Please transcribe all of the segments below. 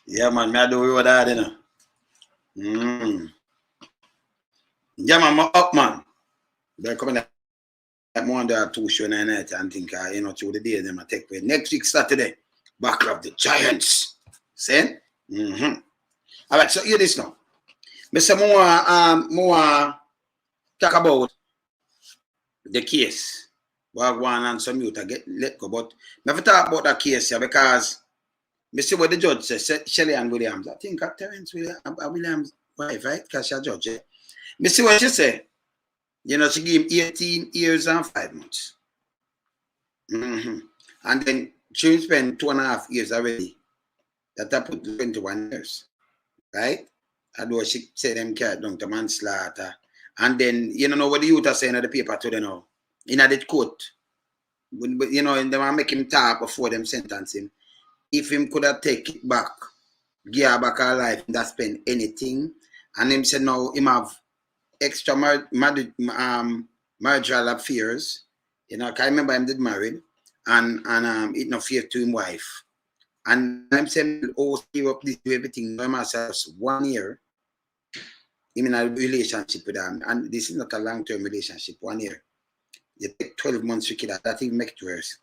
Yeah, man, me I do what that, you know. Yeah, man, I'm up, man. They're coming at one day or two show night and think, you know, through the day, them I take away. Next week, Saturday, Battle of the Giants. See? All right, so hear this now. Mr. More talk about the case. Well, one and some youth I get let go, but never talk about that case here because me see what the judge says, Shelley and Williams. I think Terence Williams' wife, right? Because she's a judge. Yeah? Me see what she say. You know, she gave him 18 years and 5 months. And then she spent 2.5 years already. That I put 21 years. Right? Although she said them carried down to manslaughter. And then, you know what the youth are saying in the paper today now. In the court. You know, they want to make him talk before them sentence him. If him could have taken it back, give her back her life, and spend anything. And him said now him have extra marital affairs. You know, I remember him did married. And it no fear to him wife. And I'm saying, oh, give up this everything by myself 1 year. I'm in a relationship with them. And this is not a long-term relationship, 1 year. You take 12 months to kill that even make it worse.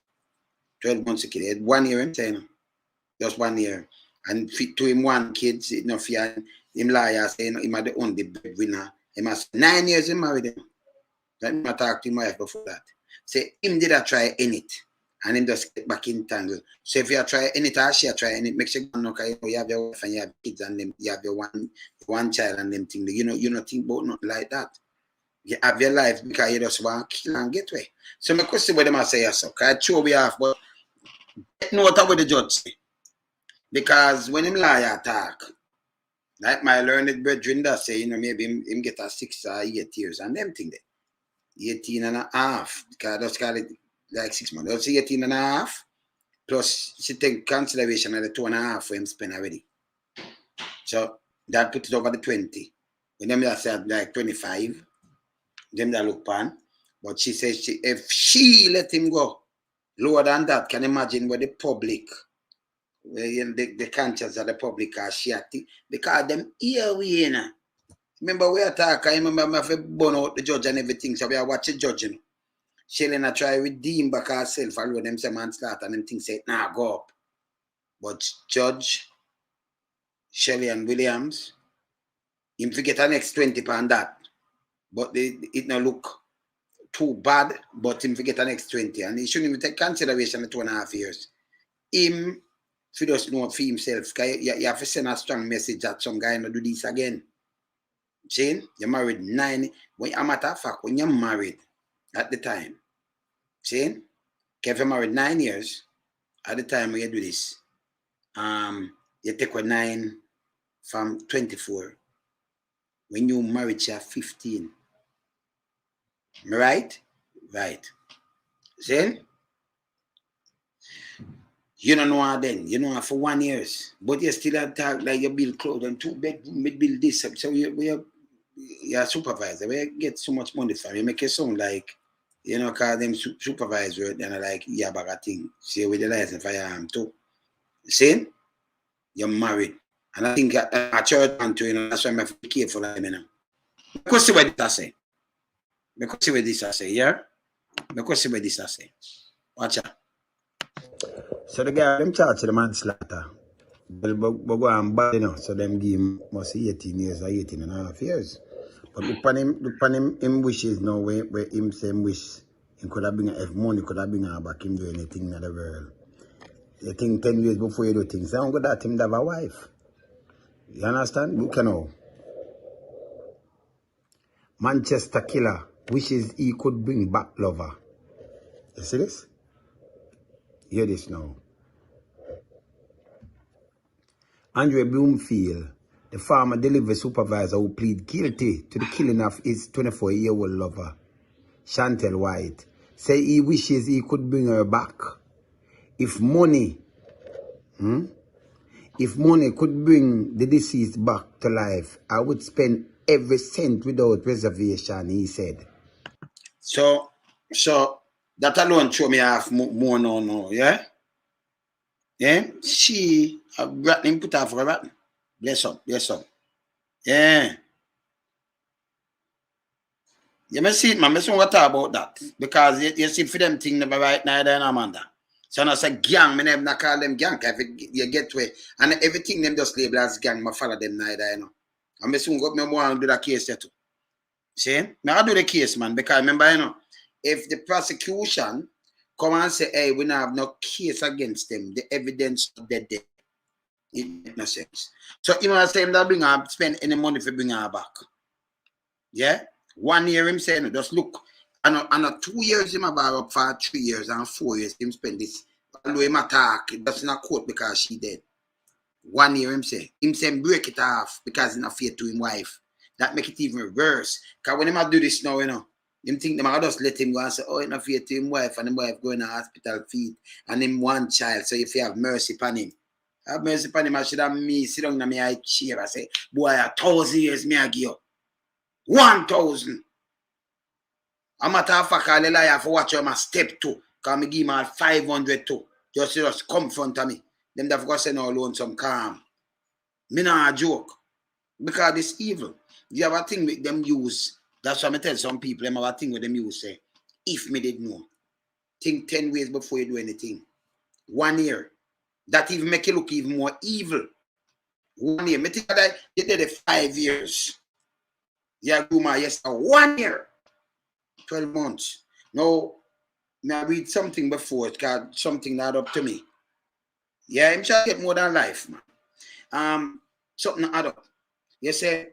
12 months to kill 1 year, I'm saying. Just 1 year. And to him 1 kid, you know, fear him liar saying him are the only breadwinner. He must 9 years he married him. Let me talk to him wife before that. Say him did I try it. And him just get back in tangle. So if you try any task, she try and it makes you know, you have your wife and you have kids and them, you have your one child and them thing. You know think about nothing like that. You have your life because you just want to kill and get away. So my question what them I say so. I sure we have, but know what the judge say. Because when him liar talk, like my learned brethren that say, you know, maybe him get a 6 or 8 years and them thing there. 18 and a half. Because that's call it like 6 months. That's 18 and a half. Plus, she take consideration of the 2.5 for him spend already. So, that put it over the 20. When them that said like 25, them that look pan. But she says if she let him go lower than that, can you imagine what the public, the conscience of the public are shitty? Because them here we, you know. Remember we are talking, I remember I have burn out the judge and everything, so we are watching judge, you know. Shelley try to redeem back herself, follow them say manslaughter and them things say, nah, go up. But Judge, Shelley and Williams, him forget the next 20 pound that. But it not look too bad, but him forget the next 20. And he shouldn't even take consideration of 2.5 years. Him, if he doesn't know for himself, you have to send a strong message that some guy not do this again. See, you're married 9. When a matter of fact, when you're married at the time, see, if you're married 9 years, at the time when you do this, you take a 9 from 24. When you married, you're 15. Right? Right. See? You don't know how then. You know for 1 year. But you still have talk like you build clothes and 2 bedroom, build this. So you're a supervisor. We get so much money from you. Make it sound like, you know, call them supervisor and like, yeah, bag a thing. See, with the license for your arm too. See? You're married. And I think a church man too, you know, that's why I'm have to be careful of them, you know. Because see what this I say. Because see what this I say, yeah? Because see what this I say. Watch out. So the guy, them charge the manslaughter. But go and bad, you know, so them give him must 18 years or 18.5 years. But look upon him wishes now where him same wish. He could have been, if money could have been back him do anything in the world. You think 10 years before you do things, I don't go that him have a wife. You understand? Look now. Manchester killer wishes he could bring back lover. You see this? Hear this now. Andre Bloomfield, the farmer delivery supervisor who plead guilty to the killing of his 24-year-old lover, Chantel White, say he wishes he could bring her back. If money could bring the deceased back to life, I would spend every cent without reservation, he said. So that alone show me half more no, yeah? Yeah, she rat him put her for a rat. Bless up, bless up. Yeah. You may see it, man. I don't talk about that. Because you see, for them thing never right now, then Amanda. So I say gang, I never call them gang. If you get to it, and everything them just label as gang, I follow them neither, you know. And I soon got me want to do the case there too. See? I do the case, man, because remember, you know, if the prosecution come and say, hey, we don't have no case against them, the evidence of dead, it makes no sense. So you know, say him that bring her, spend any money for bring her back. Yeah? 1 year him saying, just look, and 2 years him about up for 3 years and 4 years him spend this. Although him attack, that's not court because she dead. 1 year him say break it off because he's not fair to him wife. That make it even worse. Because when him do this now, you know, him think them I just let him go and say, oh, he's not fair to him wife, and him wife going to hospital feed, and him one child, so if you have mercy upon him. Have mercy upon him, I should have me sit down in my eye chair and say, boy, 1,000 years me I give you. 1,000. A matter of fact, I'll lie for watch him a step 2. Because I give him 500 too. Just come front of me. Them that forgot say no alone some calm. Me not a joke. Because it's evil. You have a thing with them use. That's why I tell some people, them have a thing with them use say, if me did know. Think 10 ways before you do anything. 1 year. That even make you look even more evil. 1 year. Me think that you did it 5 years. Yeah, do my yes, 1 year. 12 months. Now, I read something before, it got something not up to me. Yeah, I'm trying to get more than life, man. Something add up. You say,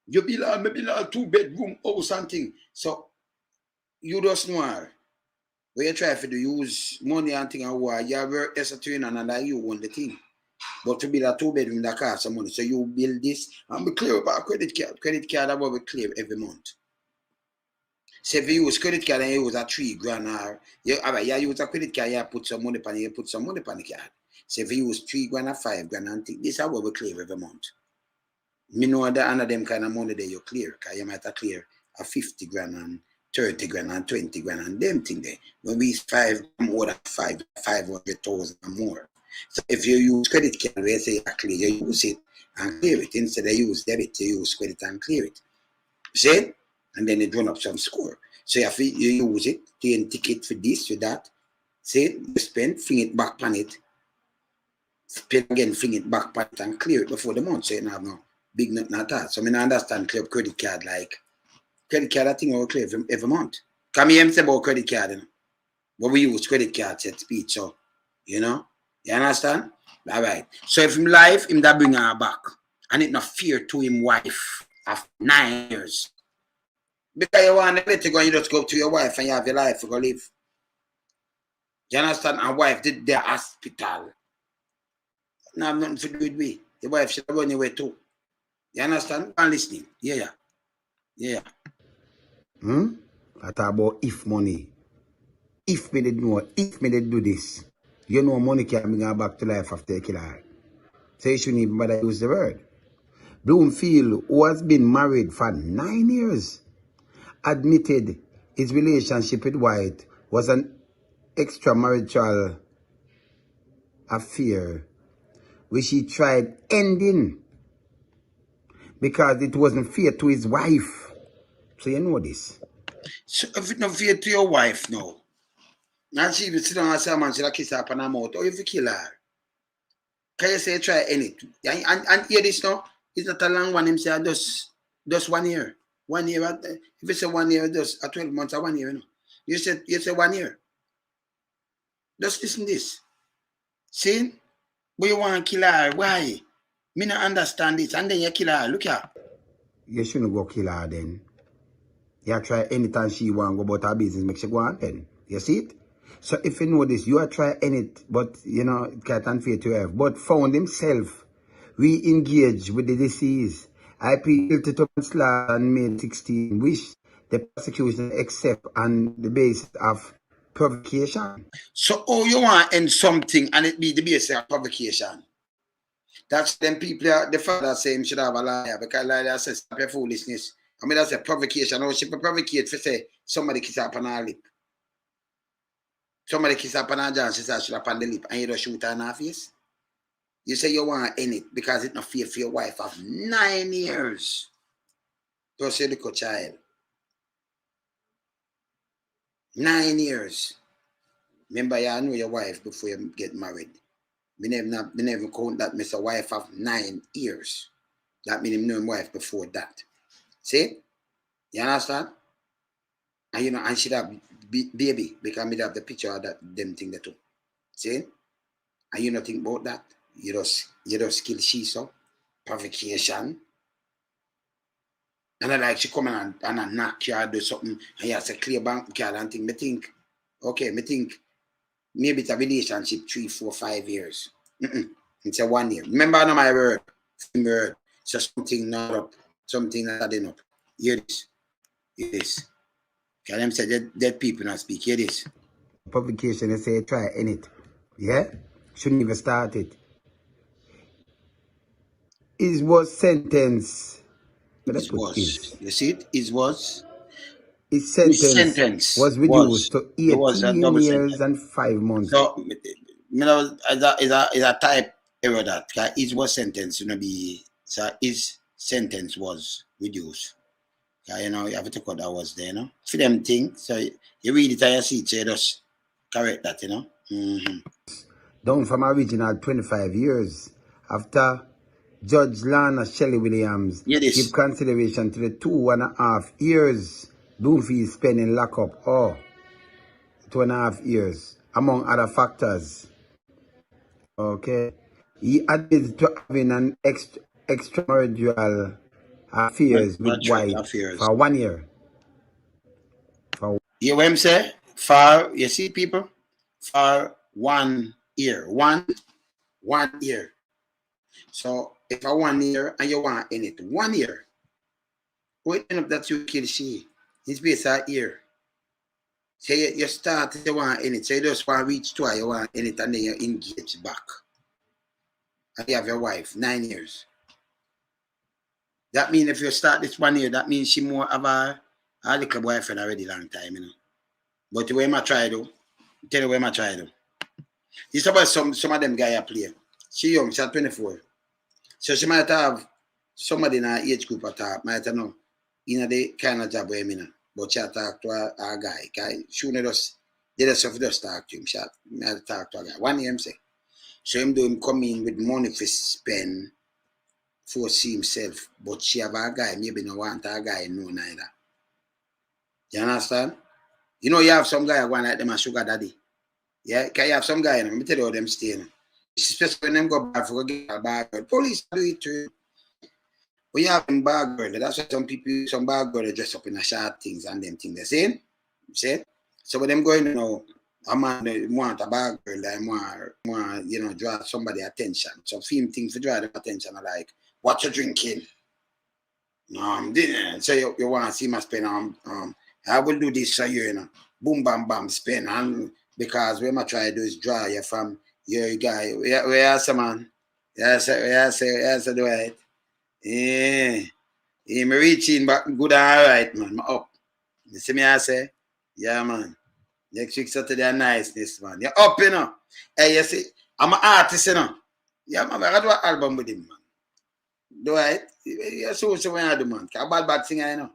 you belong, maybe a 2-bedroom house and thing. So, you just know where you try to do use money and thing and war, you have work as a trainer and that you own the thing. But to build a 2-bedroom that costs some money. So you build this and be clear about credit card. Credit card that will be clear every month. So if you use credit card and you use a 3 grand or you use a credit card, you put some money on it, you put some money on the card. So if you use 3 grand or 5 grand and think this is what we clear every month. Me know that under them kind of money that you clear, because you might have clear a 50 grand and 30 grand and 20 grand and them thing there. When we 5 more than 500,000 and more. So if you use credit card, we say you clear, you use it and clear it. Instead of use debit, you use credit and clear it. See? And then it run up some score. So if you use it, take ticket for this, for that. See? You spend, fling it back on it. Spend again, fling it back on it and clear it before the month. So you don't have no big nothing at all. So I understand clear credit card like credit card, I think I will clear every month. Come here and say about credit card, you know. But we use credit card set speech, so you know. You understand? Alright. So if him life, him that bring her back. And it not fear to him wife after 9 years. Because you want to let it go, you just go to your wife and you have your life to go live. You understand? And wife did the hospital. Now have nothing to do with me. The wife should have gone away too. You understand? I'm listening. Yeah. I talk about if money. If me did know, if me did do this, you know money can bring her back to life after a killer. So you shouldn't even bother use the word. Bloomfield, who has been married for 9 years, admitted his relationship with White was an extramarital affair which he tried ending because it wasn't fair to his wife. So you know this. So if it's not fair to your wife now, now she will sit down and say, man, she'll kiss her up on her mouth, or if you kill her, can you say try anything? And hear this now, it's not a long one, him say just 1 year. 1 year, if it's a 1 year, just a 12 months or 1 year, you know. You say 1 year. Just listen to this. See? But you want to kill her. Why? Me not understand this. And then you kill her. Look here. You shouldn't go kill her then. You try anytime she want to go about her business, make she go on then. You see it? So if you know this, you are try any, but you know, it can't unfair to have. But found himself re-engaged with the deceased. I plead guilty to manslaughter on May 16, which the prosecution accept on the basis of provocation. So, you want to end something and it be the basis of provocation? That's them people, the father saying should have a liar because liar says stop your foolishness. I mean, that's a provocation. Or she provocate for say somebody kiss up on her lip. Somebody kiss up on her jaw, she says should have on the lip and you don't shoot her in her face. You say you want to end it because it's not fair for your wife of 9 years. Just a little child. 9 years. Remember, you know your wife before you get married. Me never count that Mr. Wife of 9 years. That means him know him wife before that. See? You understand? And you know, and she have baby because me have the picture of that them thing that too. See? And you not think about that. You just kill she so provocation. And I like she come and I knock you or do something and you have to clear bank card and think. Me think maybe it's a relationship 3, 4, 5 years. It's a 1 year. Remember no my word. So something not up, something not adding up. Hear this. Hear this. Can them say dead people not speak? Hear this. Publication they say try in it. Yeah? Shouldn't even start it. It was sentenced. It was. You see it? It was. His sentence was reduced to 18 years and 5 months. So, you know, is a type error that it was sentenced, you know, so his sentence was reduced. You know, you have to cut that was there, you know. For them things, so you read it and you see it, so you just correct that, you know. Down from original 25 years after Judge Lana Shelley Williams give consideration to the 2.5 years Bloomfield spent in lockup, 2.5 years, among other factors. Okay. He admitted to having an extramarital affairs with wife for 1 year. You know what I'm saying? You see people? For 1 year. One year. So if I 1 year and you want in it 1 year, what end up that you kill she? It's based on a year. So you start, you want in it. So you just want to reach to you want in it and then you engage back. And you have your wife, 9 years. That means if you start this 1 year, that means she more of a little boyfriend already long time, you know. But the way I try to, tell you where I try to. It's about some of them guys play. She young, she's 24. So she might have somebody in her age group at top, might know, you know, the kind of job where I'm in. But she talk to a guy. She just talk to him. She talk to a guy. 1 year, him say. So him come in with money for spend for see himself. But she have a guy, maybe no want a guy no neither. You understand? You know, you have some guy going like them a sugar daddy. Yeah, can you have some guy, let me tell you how them stay. Especially when them go back for get a bad girl. Police do it too. When you have them bad girl, that's why some bad girl dress up in a short things and them things. The same? So when them going, you know, a man want a bad girl, they want, you know, draw somebody attention. So film things to draw them attention are like, what you drinking? So you want to see my spend I will do this for you, you know. Boom, bam, bam, spend. And because what I try to do is draw you from your guy. Where else, man? Yes, do it. Yeah. I'm reaching back good and alright, man. I'm up. You see me, I say? Yeah, man. Next week, Saturday, niceness, man. You're up, you know. Hey, you see, I'm an artist, you know. Yeah, man, I do an album with him, man. Do it. You're so when I do, man. I'm a bad singer, you know.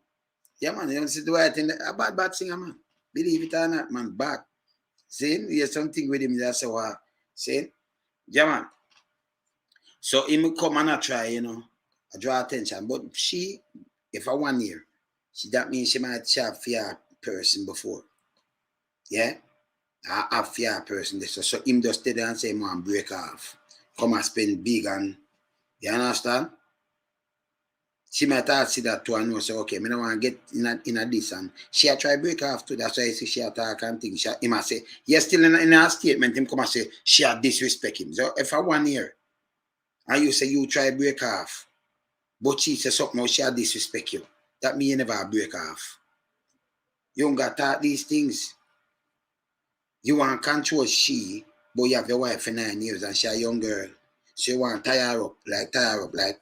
Yeah, man, you don't see do it in a bad singer, man. Believe it or not, man, bad. See, there's something with him that's what see? Yeah, man. So him come and I try, you know, I draw attention. But she, if I 1 year, that means she might have fear person before. Yeah? A fear person. So him just stay there and say, man, break off. Come and spend big and you understand? She might have see that too and know, say, okay, I don't want to get in a this and she a try break off too. That's why I see she attack and things. He might say, yes, still in her statement, him come and say, she a disrespect him. So if I 1 year and you say you try break off, but she say something, she a disrespect you, that means you never break off. You don't got taught these things. You want to control she, but you have your wife for 9 years and she a young girl. She want to tie her up, like,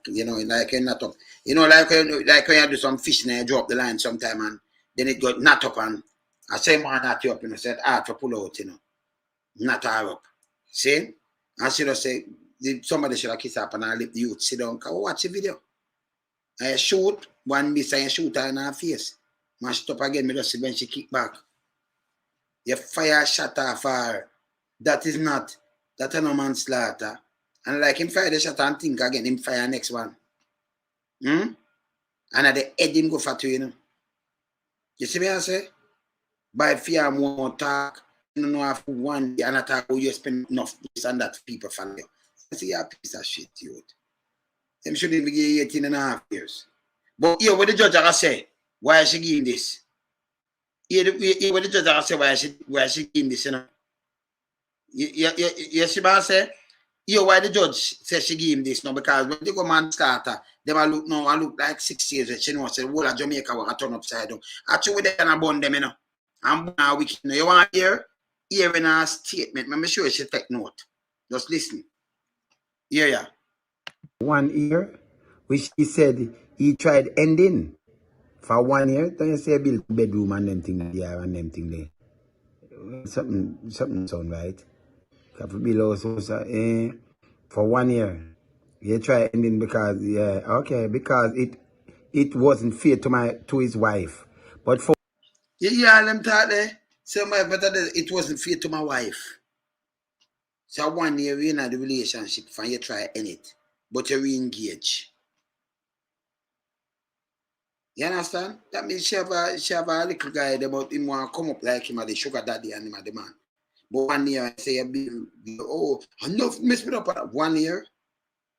you know, like you're not up. You know, like when you do some fishing and you drop the line sometime and then it got knot up and I say man knot you up, you know, said hard to pull out, you know. Knot her up. See? And she just say, somebody should have kissed up and I let the youth sit down. Come watch the video. I shoot, one miss and shoot her in her face. Mashed up again, me just see when she kick back. You fire shot off her. That is not no manslaughter. And like him fire the shot and think again, him fire next one. And at the head him go for two, you know. You see me I say? By fear more talk, you know have one day and attack how you spend enough this and that people follow you. See a piece of shit, youth. Them shouldn't be getting 18.5 years. But here what the judge I say, why she give him this? Here what the judge I say, why she give him this, you know? You see what I say? Here why the judge says she give him this now, because when they go manslaughter, they look now and look like 6 years. She know say whole of Jamaica will turn upside down. Actually they can burn them, you know. And now we can you want to hear in a statement. I'm sure she take note. Just listen. Yeah. 1 year, which he said he tried ending for 1 year. Don't you say build bedroom and them thing there and them thing there? Something sound right. Below so for 1 year. He tried ending because because it wasn't fair to his wife. But for them thought there. So it wasn't fair to my wife. So 1 year we in the relationship and you try end it. But you re-engage. You understand? That means she have a little guy about him want to come up like him at the sugar daddy and him at the man. But 1 year I say enough mess me up at 1 year.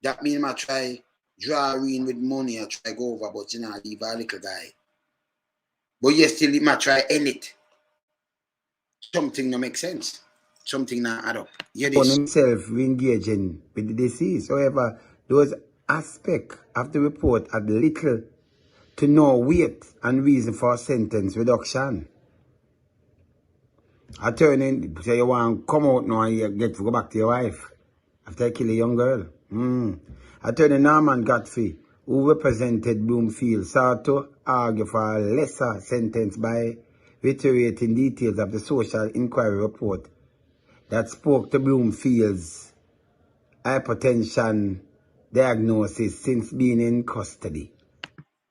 That means I try draw in with money, I try go over, but you know, leave a little guy. But you still might try end it. Something no make sense. Something not add up. on himself re-engaging with the deceased. However, those aspects of the report had little to no weight and reason for sentence reduction. Attorney say you want to come out now and you get to go back to your wife after you kill a young girl. Attorney Norman Godfrey, who represented Bloomfield, sought to argue for a lesser sentence by reiterating details of the social inquiry report that spoke to Bloomfield's hypertension diagnosis since being in custody.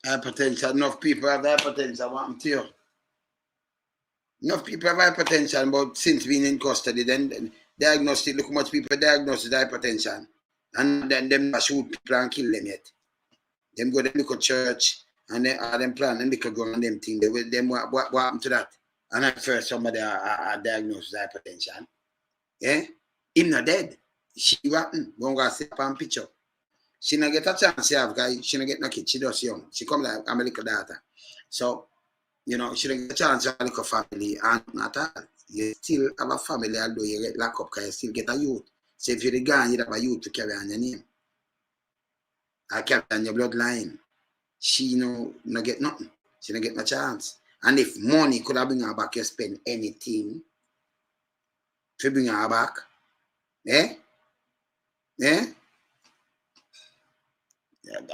Hypertension, enough people have hypertension, what I'm to you. Enough people have hypertension, but since being in custody, then diagnosed, look how much people diagnosed with hypertension. And then them shoot people and kill them yet. Them go to the local church and them plan and little gun and them thing. What happened to that? And at first somebody diagnosed with hypertension. Yeah? Him not dead. She rotten. Go and see up on picture. She not get a chance to have guy. She not get no kid. She just young. She come like I'm a little daughter. So, you know, she don't get a chance to have a little family and not all. You still have a family although you get locked up because you still get a youth. So if you're the guy, you have a youth to carry on your name. I carry on your bloodline. She no get nothing. She don't get no chance. And if money could have bring her back, you spend anything to bring her back. Eh?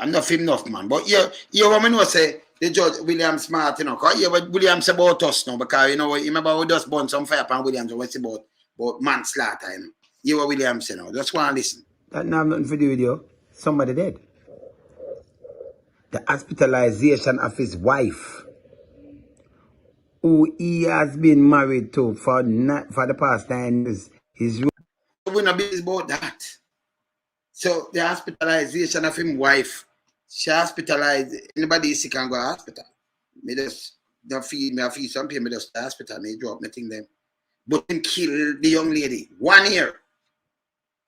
I'm not enough, man. But you want me to say the judge William Smart, you know, because you what William say about us now, because you know, you remember we just burn some fire upon Williams and what's about manslaughter, you know. You what William say now. Just want to listen. That now have nothing to do with you. Somebody dead. The hospitalization of his wife, who he has been married to for the past 9 years, is we're not busy about that. So the hospitalization of his wife, she hospitalized. Anybody sick can go to hospital. Me just don't feed me. I feed some people. Me just to hospital. Me drop me thing them. But him kill the young lady 1 year.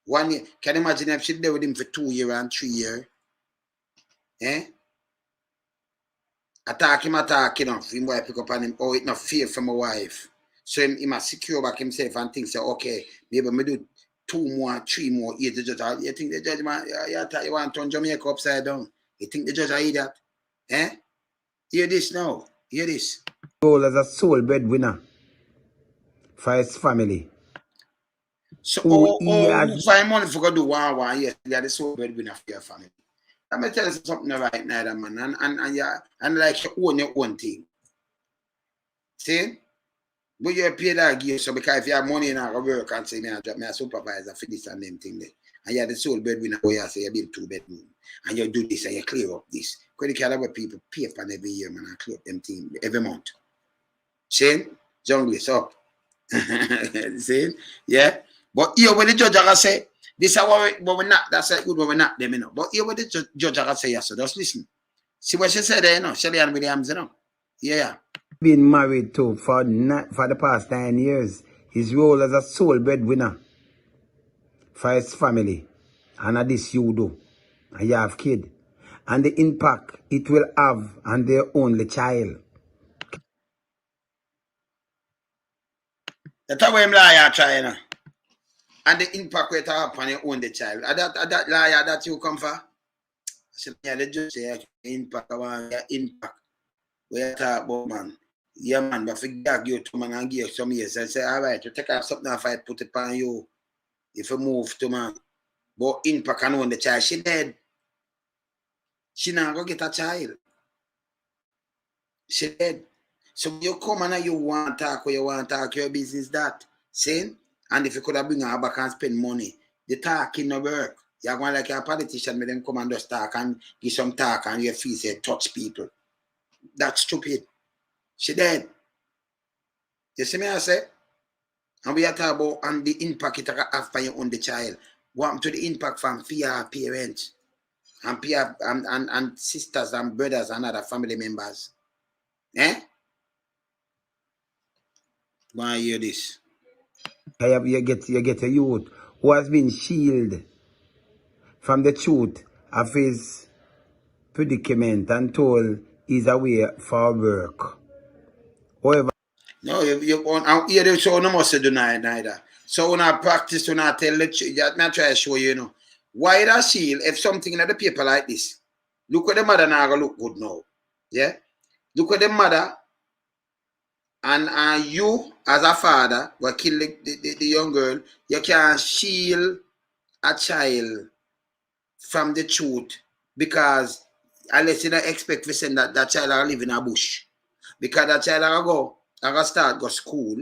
1 year. Can you imagine if she there with him for 2 years and 3 years? Eh? Attack him, him wife pick up on him. Oh, it's not fair for my wife. So he must secure back himself and think, say, okay, maybe me do 2 more, 3 more years. The judge, you think the judge, man, you want to turn Jamaica upside down? You think the judge will hear that? Eh? Hear this now. Hear this. Role as a sole breadwinner for his family. So, find money for go do one, yes, you are the sole breadwinner for your family. Let me tell you something right now, man, and like you own your own thing. See? But you pay that gear, so because if you have money in our work and say, me I drop me a supervisor for this and them thing there. and you're the sole breadwinner, boy, you say you build 2-bedroom, and you do this and you clear up this. Credit card where people pay upon every year, man, and clear up them things every month. See? Jungle is up. See? Yeah? But here what the judge are say, this is what we not, that's a good what we not them, you know. But here what the judge are say, so just listen. See what she said there, you know, Shelly Ann Williams, you know. Yeah. Been married to for the past 9 years. His role as a sole breadwinner for his family. And this you do. And you have kid. And the impact it will have on their only child. That's how I'm liar trying. And the impact it have upon your only child. That liar that you come for? I said, yeah, they just say impact on your impact. We talk about, man. Yeah, man, but if you gag you to man and give you some years, I say, all right, you take off something if I put it on you. If you move to man. But impact on the child, she dead. She not go get a child. She dead. So you come and you want to talk or you want to talk your business that. See? And if you could have bring her back and spend money, the talking no work. You're going like a politician, make them come and just talk and give some talk and your feet say touch people. That's stupid. She dead. You see me I say? And we are talking about and the impact it have on your own the child. What to the impact from fear parents and peer and sisters and brothers and other family members. Eh? Why hear this? You get a youth who has been shielded from the truth of his predicament and told he's away for work. However, no, you won't hear the show no must deny it neither. So when I practice, when I tell the truth, I try to show you, you know. Why that shield if something in the paper like this? Look at the mother now look good now. Yeah? Look at the mother and you as a father will kill the young girl, you can shield a child from the truth because unless you don't expect to send that child to live in a bush. Because that child I start go school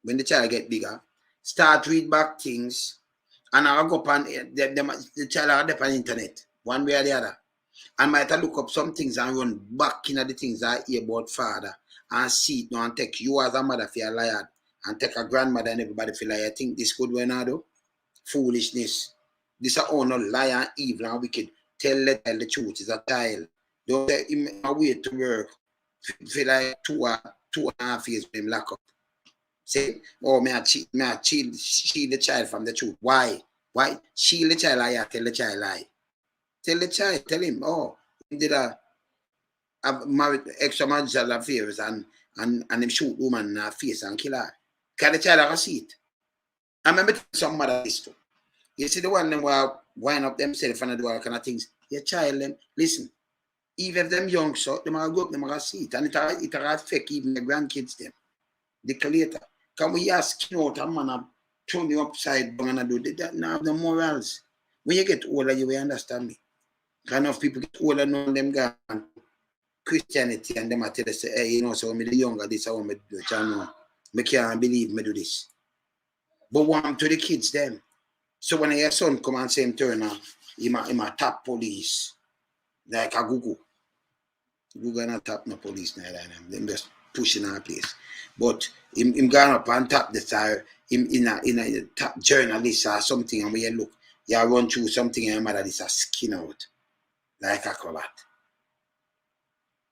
when the child get bigger, start read back things, and I go up on the child will on internet, one way or the other. And might look up some things and run back in the things I hear about father and see it now and take you as a mother for a liar and take a grandmother and everybody feel like I think this good way now do. Foolishness. This are all not liar, evil and wicked. Tell the truth is a child. Don't say him a way to work. Feel like 2.5 years with him lock up. Say, oh, may I shield the child from the truth. Why? Why? Shield the child lie, tell the child lie. Tell the child, tell him, oh, he did a married extramarital affairs and him shoot woman in her face and kill her. Can the child have a seat? I remember some mother this too. You see the one them were wind up themselves and do all kind of things. Your child them, listen, even if them young so them are go up, them are see it. And it affect even the grandkids them. The later. Can we ask you out a man turn you upside down and do that now the morals. When you get older, you will understand me. Kind of people get older know them gone Christianity and them I tell us, hey, you know, so me the younger this I want me do it, I know. Me can't believe me do this. But want to the kids them. So when your son come and say him turn him a top police, like a Google. Google not top no police neither them just pushing our place. But him gone up and top the side, him in a top journalist or something and when you look, you run through something and your mother is a skin out. Like a cravat.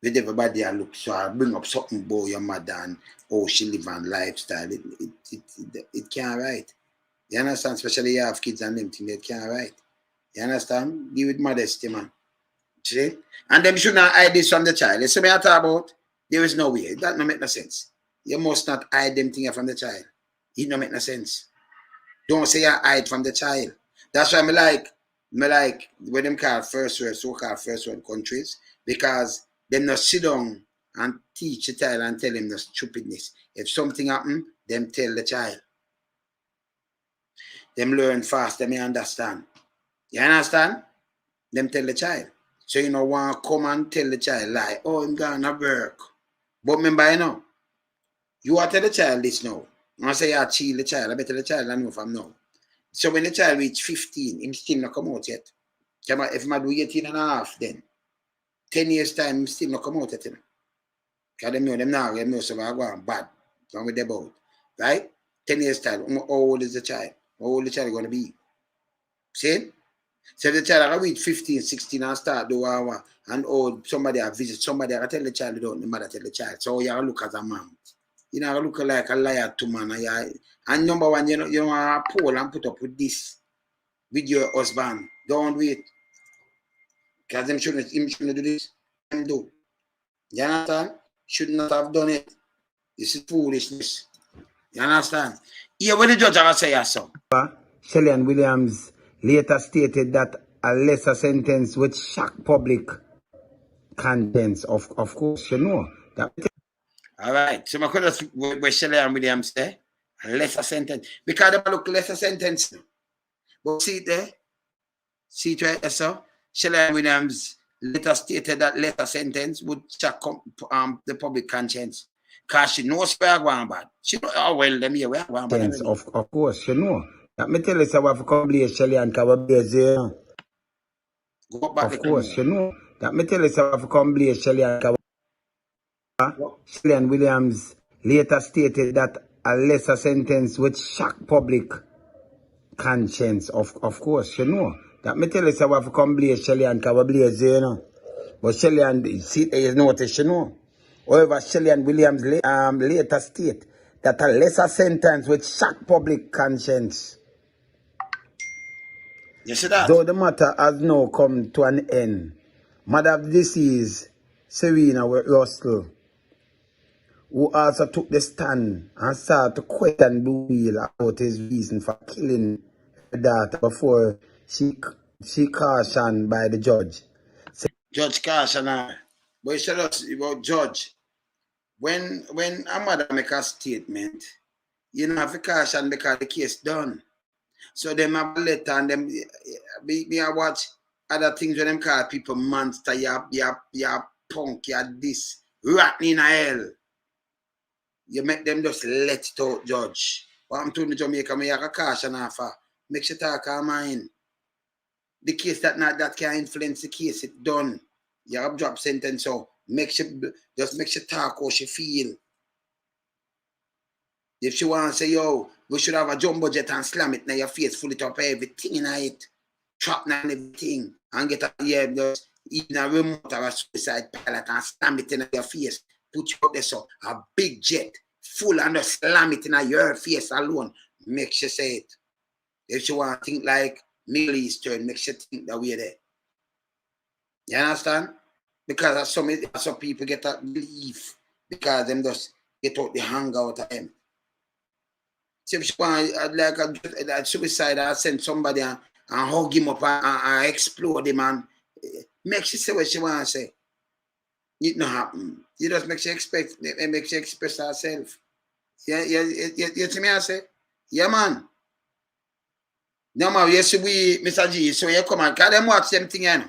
With everybody I look, so I bring up something about your mother and how she live and lifestyle. It can't write. You understand? Especially you have kids and them things, they can't write. You understand? Be with modesty, man. See? And them should not hide this from the child. You see me I talk about? There is no way. That don't make no sense. You must not hide them things from the child. It don't make no sense. Don't say you hide from the child. That's why I like when them call first world, so-called first world countries, because them not sit down and teach the child and tell him the stupidness. If something happen, them tell the child. Them learn fast, them understand. You understand? Them tell the child. So you know want come and tell the child lie. Oh, I'm gonna work. But remember, you know, you are tell the child this now. I say you chill the child. I better the child I know from now. So when the child reach 15, him still not come out yet. If I do 18 and a half, then 10 years time, him still not come out yet. Because them know so I go on bad. Come with the boat. Right? 10 years time. How old is the child? How old is the child going to be? See? So if the child will reach 15, 16 and start do and somebody I visit, somebody I tell the child you don't, the mother tell the child. So you look as a mom. You know, look like a liar to man. And number one, you know, poll and put up with this with your husband. Don't wait. Because him shouldn't do this. Him do. You understand? Should not have done it. This is foolishness. You understand? Yeah, what the judge ever say so? Shelley and Williams later stated that a lesser sentence would shock public conscience. Of course, you know. That all right. So I could just where Shelley and Williams say a lesser sentence. Because they look lesser sentence. But see it there? See it right there, so? Shelley and Williams later stated that lesser sentence would shock the public conscience. Because she knows where I'm going bad. She knows, oh, well, them here, where I'm going bad. Of course, you know. Let me tell you, so I have come to Shelley and Kawabese. Go back of course, you know. Let me tell you, so I have come to Shelley and Kawabese. Shelley and Williams later stated that a lesser sentence would shock public conscience. Of course, you know. That me tell you, so I have come to Shelley and Kawabese, you know. But Shelley and, see, you notice, you know. However, Shelley and Williams later state that a lesser sentence would shock public conscience. You see that? Though the matter has now come to an end, mother of the deceased, Serena Russell, who also took the stand and started to question Bloomfield about his reason for killing her daughter before she cautioned by the judge. Judge cautioned her. But you tell us about judge. When a mother make a statement, you know, have to caution because the case done. So them have a letter and them me I watch other things when them call people monster, ya punk, ya this, rotten in hell. You make them just let it out, judge. What I'm doing in Jamaica, me have a caution offer. Make sure talk her mind. The case that can influence the case, it done. You have drop sentence, so make sure talk how she feel. If she want to say, yo, we should have a jumbo jet and slam it in your face, full it up everything in it, trap and everything, and get just even a remote or a suicide pilot and slam it in your face, put you up there, so a big jet, full and just slam it in your face alone, make sure say it. If she want to think like Middle Eastern, make sure think that we're there. You understand? Because some people get that belief because them just get out the hang out of them. So if she want like a suicide, I send somebody and hug him up and explode him and make she say what she want to say. It not happen. You just make she express herself. Yeah, you see me I say? Yeah, man. No, man, you see we, Mr. G, so you come and call them watch them thing, you know.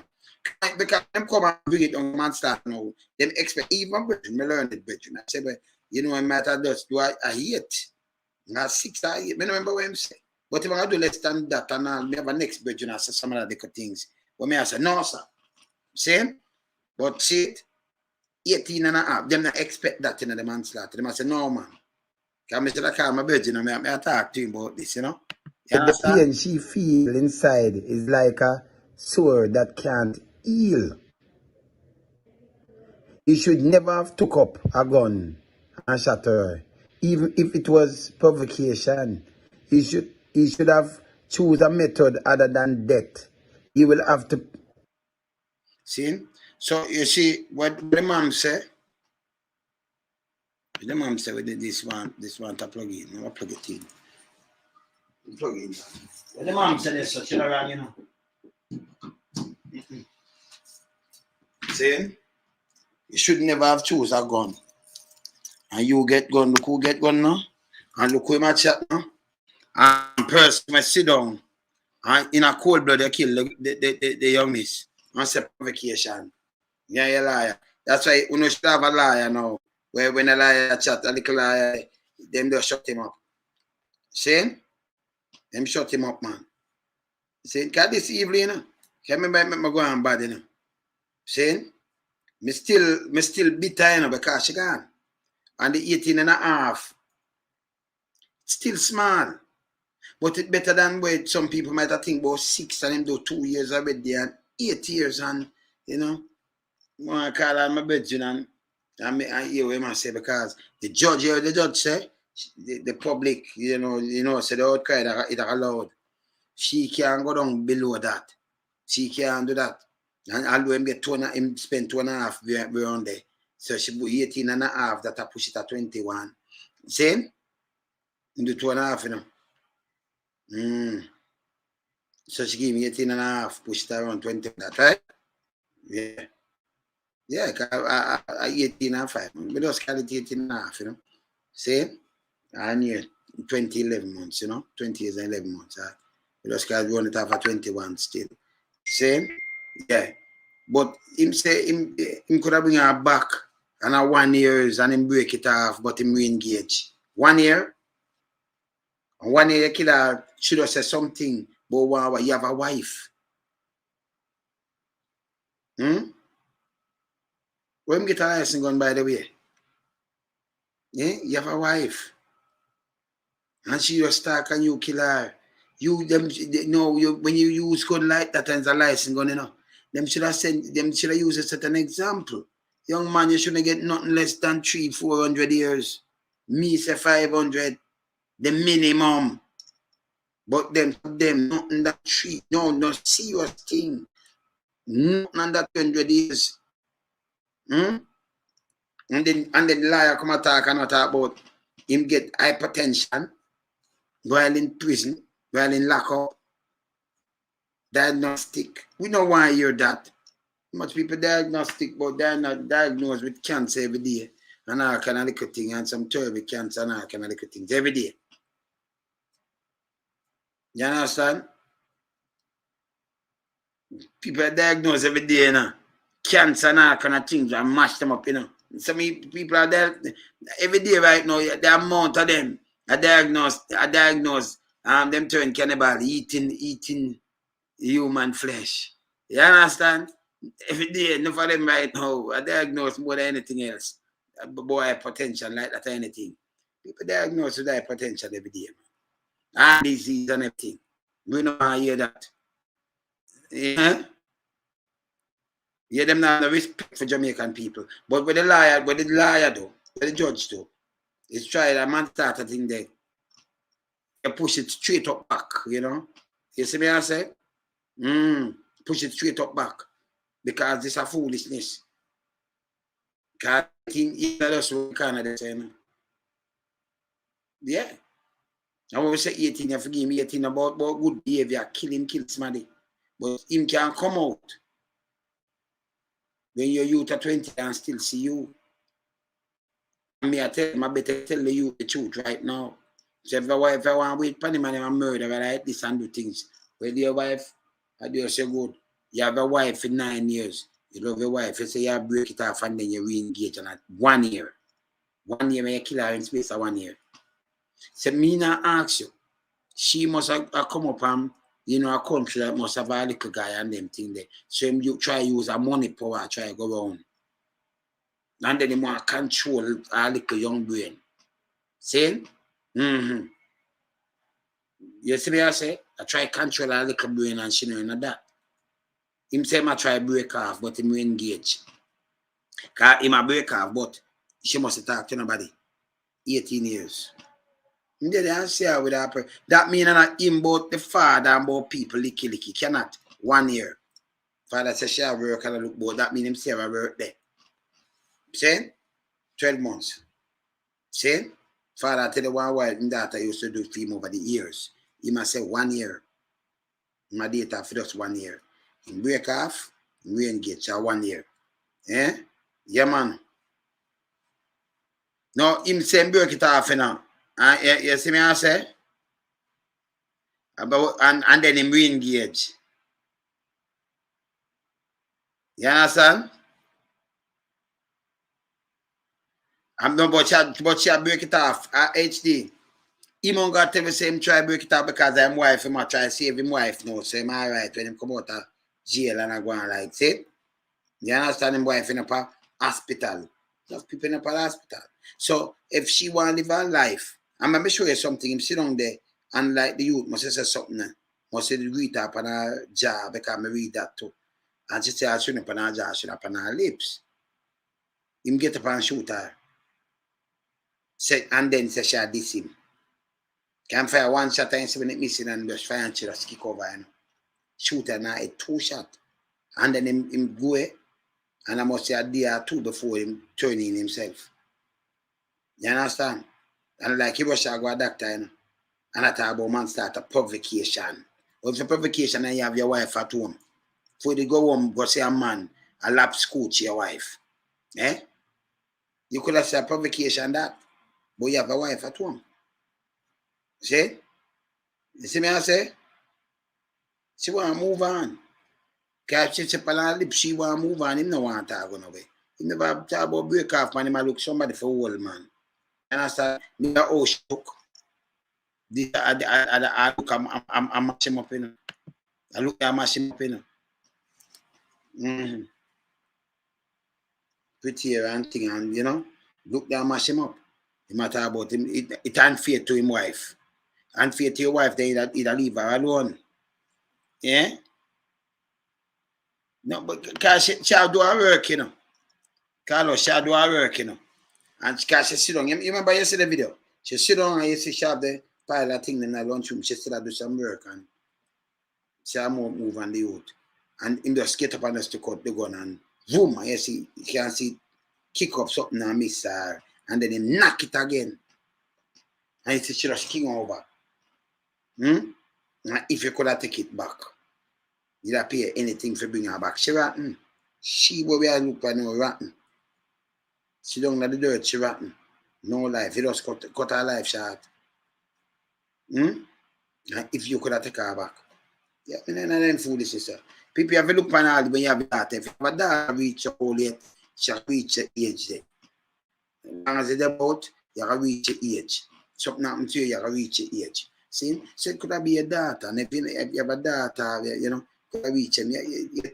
Because them come and bring it on man start now. Them expect even Britain, me learn it Britain. I say, but you know, I matter just do I hate. I 6 or 8, I remember what I'm saying. But if I do less than that and I'll have a next Britain, I say some of the things. But me I say, no, sir. Same? But see it? 18 and a half, them not expect that in the manslaughter. Them I say, no, man. Because I should call my virgin and I talk to him about this, you know? The pain she feels inside is like a sore that can't heal. He should never have took up a gun and shot her. Even if it was provocation, he should have choose a method other than death. He will have to. See? So you see what the mom say? The mom say with this one to plug in. I'm plug it in. Plug in. What the mom said is such a wrong, you know. See? You should never have choose a gun. And you get gun, look who get gun now. And look who my chat now. And person may sit down. And in a cold blood, they kill the young miss. And say provocation. Yeah, you liar. That's why you should have a liar now. Where when a liar chat, a little liar, them just shut him up. See? Them shut him up, man. Saying, cause this evil, you know. Can remember me go on bad, you know. Saying, me still bitter, you know, because she gone. And the 18 and a half, still small. But it's better than where some people might have think about 6 and them do 2 years already and 8 years and, you know, I call on my bedroom and I hear what I say because the judge say, the public, you know, say the outcry it allowed. She can't go down below that. She can't do that. And although him get him spend 2.5 around there. So she put 18 and a half that I push it at 21. Same? In the 2.5, you know. So she gave me 18 and a half, pushed it around 20, that right? Yeah. Yeah, I 18 and 5. But just call it 18 and a half, you know. Same? And yeah, 11 months, you know. 20 years and 11 months. We just call it run it off at 21 still. Same? Yeah. But him say him could have bring her back and a 1 year and him break it off, but him re-engage. 1 year? And 1 year killer should have said something, but wow, you have a wife. When him get a license gun, by the way? Yeah, you have a wife. And she just talk and you kill her. When you use gun like that and a license gun, you know, them should have used it as an example. Young man, you shouldn't get nothing less than 300-400 years. Me say 500, the minimum. But them nothing that 3, no serious thing. Nothing under 200 years. And then the liar come and talk about him get hypertension while in prison, while in lockup. Diagnostic. We don't want to hear that. Much people diagnostic, but they're not diagnosed with cancer every day. And all kind of little thing, and some terrible cancer and all kind of little things every day. You understand? People are diagnosed every day, you know. Cancer and all kind of things and mash them up, you know. Some people are there every day right now, the amount of them are diagnosed, them turn cannibal, eating human flesh. You understand? Every day, enough of them right now are diagnosed more than anything else. Boy, hypertension, like that or anything. People diagnosed with hypertension every day. And disease and everything. We don't want to hear that. Yeah? Yeah, them not no respect for Jamaican people. But with the liar though, with the judge though, it's tried a man start a thing there. You push it straight up back, you know. You see me I say? Push it straight up back. Because this is a foolishness. Because that's what Canada saying. Yeah. I when we say 18, you forgive me 18 about good behavior, kill somebody. But him can come out when you're youth at 20 and still see you. I tell him, I better tell you the truth right now. So if I want to wait for him and him murder, like this and do things. Well, your wife, I do say good. You have a wife in 9 years. You love your wife. You say you break it off and then you re-engage on 1 year. 1 year, when you kill her in space of 1 year. So me not ask you. She must have come up and, you know, a country that must have a little guy and them thing there. So you try to use a money power, try to go around. And then you want to control a little young brain. See? You see me I say? I try to control a little brain and she know that. Him say I try to break off, but him engage. Because he might break off, but she must talk to nobody. 18 years. That means that him both the father and both people licky cannot 1 year. Father says she have work and look both. That means him say have work there. See? 12 months. See? Father tell the one while him daughter used to do film over the years. He must say 1 year. My data for just 1 year. Him break off, him re-engage 1 year. Eh? Yeah, man. No, him say break it off, you know. You see me I say? About and then him re-engage. You understand? I'm not but she break it off. HD. He won't got to say him try break it up because I'm wife, him try save him wife now. So am I right when him come out of jail and I go on like say? You understand him wife in a hospital. Just people in a hospital. So if she want to live her life, I'm gonna show you something. Him sit down there and like the youth must say something. Must say the greet up on her jaw because I read that too. And she say I shouldn't up on her jaw, should up on her lips. Him get up and shoot her. Say, and then say she diss him. Can fire one shot and see when it missing and just fire and she just kick over him. Shoot her now a 2 shot. And then him go and I must say a day or 2 before him turning himself. You understand? And like he was go a doctor, you know, and I talk about man start a provocation. Or if a provocation and you have your wife at home, before you go home, go see a man, a lap scooch your wife. Eh? You could have said a provocation that, but you have a wife at home. See? You see me I say? She want to move on. Because she say on her lips, she want to move on. Him no want to talk on away. He never talk about break off, man. He might look somebody for old, man. And I start, me a oh shook. I look, I'm mash him up, you know. I look, I mash him up, you know. Mm-hmm. Pretty here and thing, and you know, look, I mash him up. He might talk about him, it unfair to him wife. Unfair to your wife, then he'll leave her alone. Yeah? No, but because she do her work, you know. Carlos, she do her work, you know. And because she sit down, you remember you see the video? She sit down and you see she have the pile of things in the lunchroom. She still do some work and she have more move on the youth. And him just get up and just to cut the gun and boom, and you see, you can see kick up something and miss her. And then he knock it again. And you see she just king over. And if you could have take it back, you'd have pay anything for bring her back. She rotten. She what we are look for no rotten. She don't let the dirt, she rotten. No life. You just cut her life short. And if you could have take her back. Yeah, and then foolishness. People have to look on all when you have a daughter. If you have a daughter reach your old age, she reach your age there. As long as it's about, you have to reach your age. Something happens to you, you have to reach your age. See? So it could have been a daughter. And if you have a daughter, you know, you have to reach them.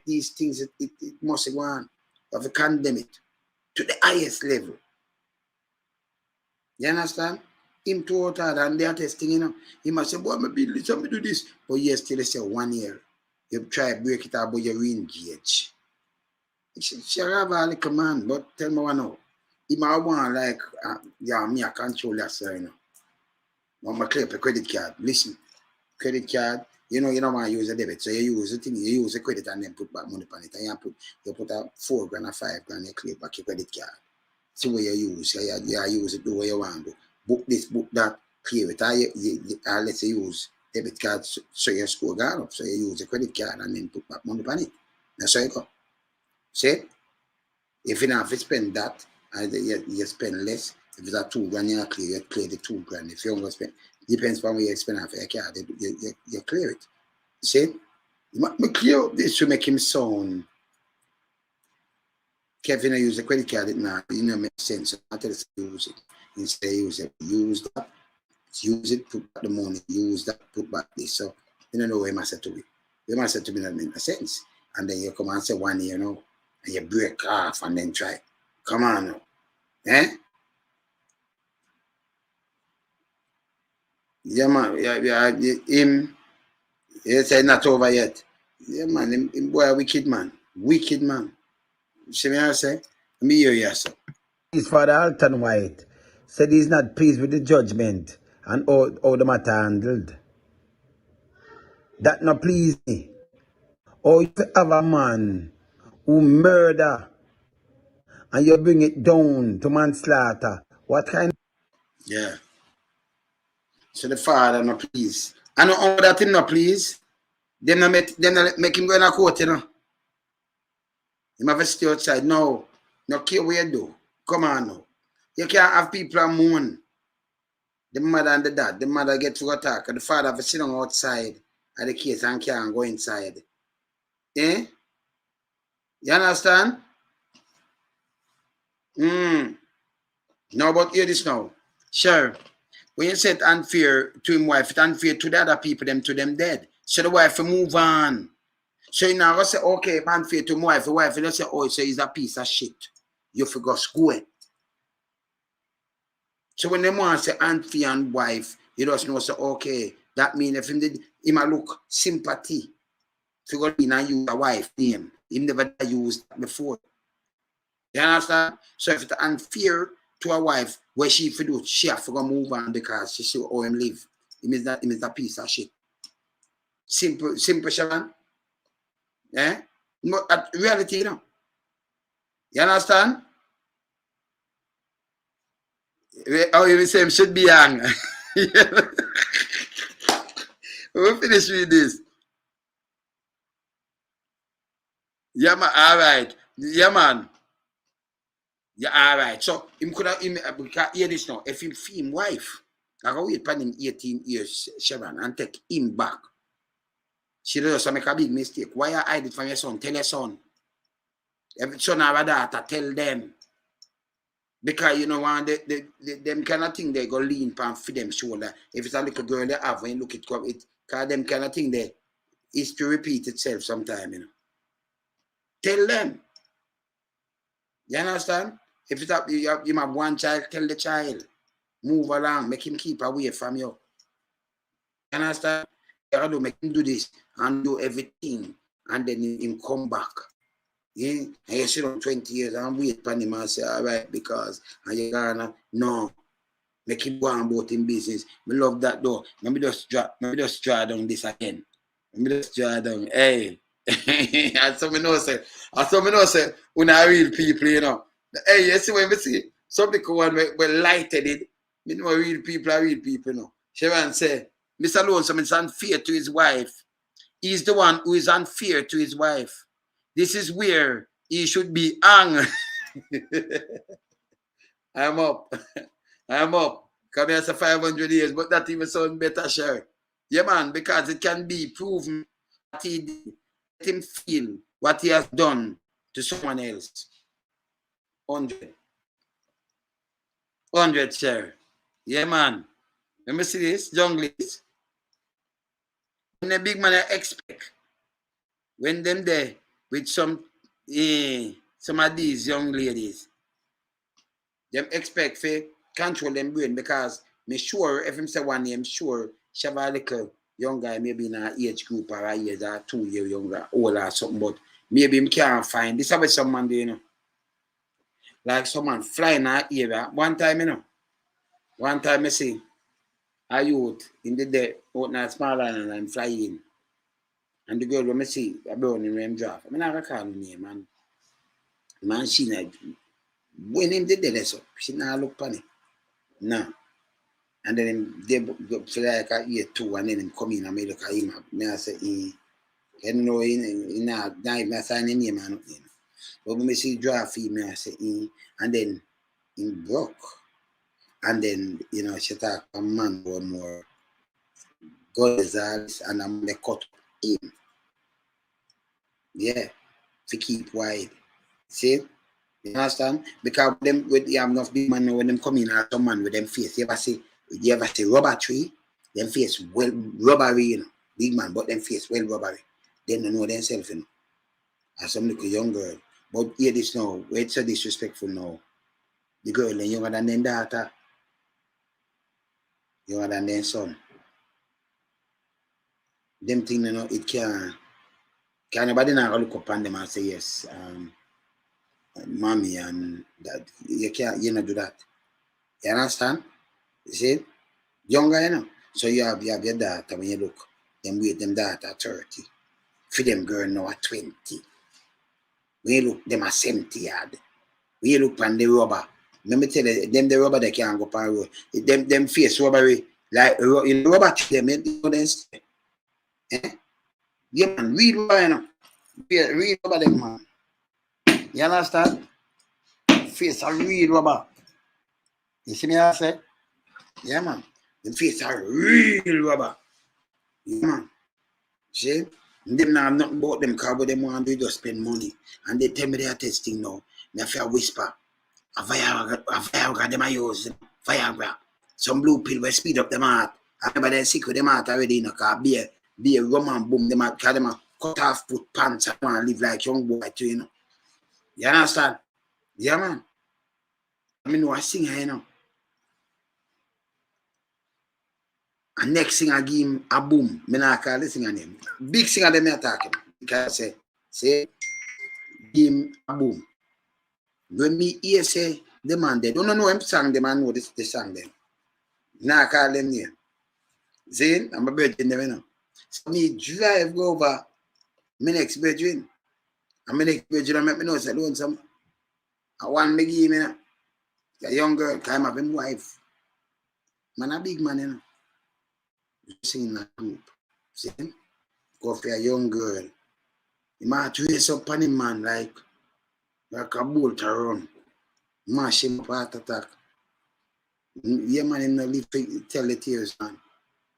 These things, it must go on. You have to condemn it to the highest level. You understand? Him too out and they are testing, you know. He must say, boy, I'm build this, I'm do this. But yes, still say 1 year. You try to break it out, but you re-engage. She have a little man, but tell me one now. He might want like, yeah, me I control that, sir, you know. When I clear up a credit card, listen, credit card, you know want to use a debit. So you use the thing, you use the credit and then put back money on it. And you put a 4 grand or 5 grand, you clear back your credit card. See what you use. You use it, do what you want to do. Book this, book that, clear it. Let's say use debit card so your score got up. So you use a credit card and then put back money on it. That's how you go. See? If you don't have to spend that, you spend less. If it's a 2 grand, you clear the 2 grand. If you don't spend, depends on where you spend off your card, you clear it. See? You make clear up this to make him sound. Kevin, I use the credit card now. You know, makes sense. So I tell you to use it. Instead, use it. Use it, put back the money. Use that, put back this. So, you don't know what you must say to me. You must say to me that makes sense. And then you come and say 1 year, you know, and you break off and then try. Come on now. Eh? Yeah, man. Yeah, him, he said not over yet. Yeah, man. Him boy, a wicked man. Wicked man. See me I say? Let me hear you, sir. His father Alton White said he's not pleased with the judgment and how the matter handled. That not please me. Or if you have a man who murder and you bring it down to manslaughter, what kind? Yeah. So the father not pleased. I know all that him not pleased. Them not make him go in a court, you know. Him have to stay outside. No. No care where you do. Come on now. You can't have people and moan. The mother and the dad. The mother get to attack. And the father have to sit on outside of the case and can't go inside. Eh? You understand? No, but hear this now. Sure. When you say it unfair to him wife, it's unfair to the other people, them to them dead. So the wife will move on. So you now say, okay, unfair to my wife, the wife will say, oh, so he's a piece of shit. You forgot school. So when them want to say unfair and wife, you just know, say, okay, that means if him did, he might look sympathy. If you go in and use a wife name, he never used that before. You understand? So if it's unfair to a wife, what she for do, she have to go move on because she see how him live. He means a piece of shit. Simple, Sharon. Yeah? No, at reality, you know. You understand? Oh, you say him should be young. We'll finish with this. Yeah, man, all right. Yeah, man. Yeah, all right. So, him could have, because hear this now. If him fee him wife, I go wait for him 18 years, Sharon, and take him back. She does make a big mistake. Why you hide it from your son? Tell your son. Every son or a daughter, tell them. Because you know, them kind of thing they go lean pan for them shoulder. If it's a little girl they have, when you look it, because them kind of thing they is to repeat itself sometime, you know. Tell them. You understand? If it's up, you have one child, tell the child. Move along, make him keep away from you. You understand? You have to make him do this and do everything, and then him come back. Yeah? And you sit on 20 years and wait for him and say, all right, because and you're gonna no. Make him go on about in business. I love that though. Let me just draw down this again. Let me just draw down. Hey. And some know say, when I real people, you know. Hey, you see when we see some people when lighted it, me know real people are real people, you know. Sharon say, Mr. Lonesome is unfair to his wife. He's the one who is unfair to his wife. This is where he should be hung. I'm up. I'm up. Come here, 500 years, but that even sound better, sure. Yeah, man, because it can be proven that he did. Let him feel what he has done to someone else. 100. 100, sure. Yeah, man. Let me see this, junglies. When the big man I expect, when them there with some of these young ladies, them expect to control them brain because me sure if him say one name, sure she have a little young guy maybe in an age group or a year or 2 years younger, older or something, but maybe him can't find this about someone there, you know. Like someone flying in an area. One time, you know. One time I see a youth in the day out in a small island and flying. And the girl when I see a brown in him draft. I mean I call her name, man she not when him did that so she not look funny. No. And then they go for like a year 2 and then him come in and me look at him. Me I say, you know, in a dive, I sign in name and nothing. But when I see draft me I say, and then him broke. And then, you know, she talk a man one more. God is ours and I'm gonna cut him. Yeah. To keep wide. See? You understand? Because them with you have enough big man when them come in or some man with them face. You ever see rubber tree? Them face well rubbery, you know. Big man, but them face well rubbery. They don't know themselves, you know. As some little young girl. But hear this now, it's so disrespectful now. The girl is younger than their daughter. Younger than their son. Them things, you know, it can nobody not look upon them and say yes. Mommy and that you can't do that. You understand? You see? Younger, you know. So you have your daughter when you look, them wait them daughter 30. For them girl now at 20. When you look, them are 70 yard. When you look on the rubber, let me tell you, them the rubber they can't go up on road. Them face rubbery, like in the rubber them stay. Eh? Yeah man, read rubber, you know. Read rubber them man. You understand? Face a real rubber. You see me I say? Yeah man. Them face a real rubber. Yeah man. See? Them now have nothing about them because what them want to do just spend money. And they tell me they are testing now. Me have to whisper. A Viagra them I use. Viagra. some blue pill will speed up them heart. I remember they sick with them heart already, you know, because be a rum and boom, them heart, because them cut off, put pants, and want to live like young boy too, you know. You understand? Yeah, man. I mean, I sing, you know. And next thing I give him a boom. Me not call this singer name. Big singer them me talking. Because I say, give him a boom. When me hear say, the man they don't know him song, the man know this song them. Nah call them name. Zane, I'm a virgin them, you know. So me drive go over my next virgin. And my next virgin I make me know say, don't some I want me give me, you know. A young girl, time of him wife. Man a big man, you know. Sing in that group. See? Go for a young girl. You might dress up on him, man, like a bolt to run. Mash him up heart attack. Yeah, man, him no live to tell the tears, man.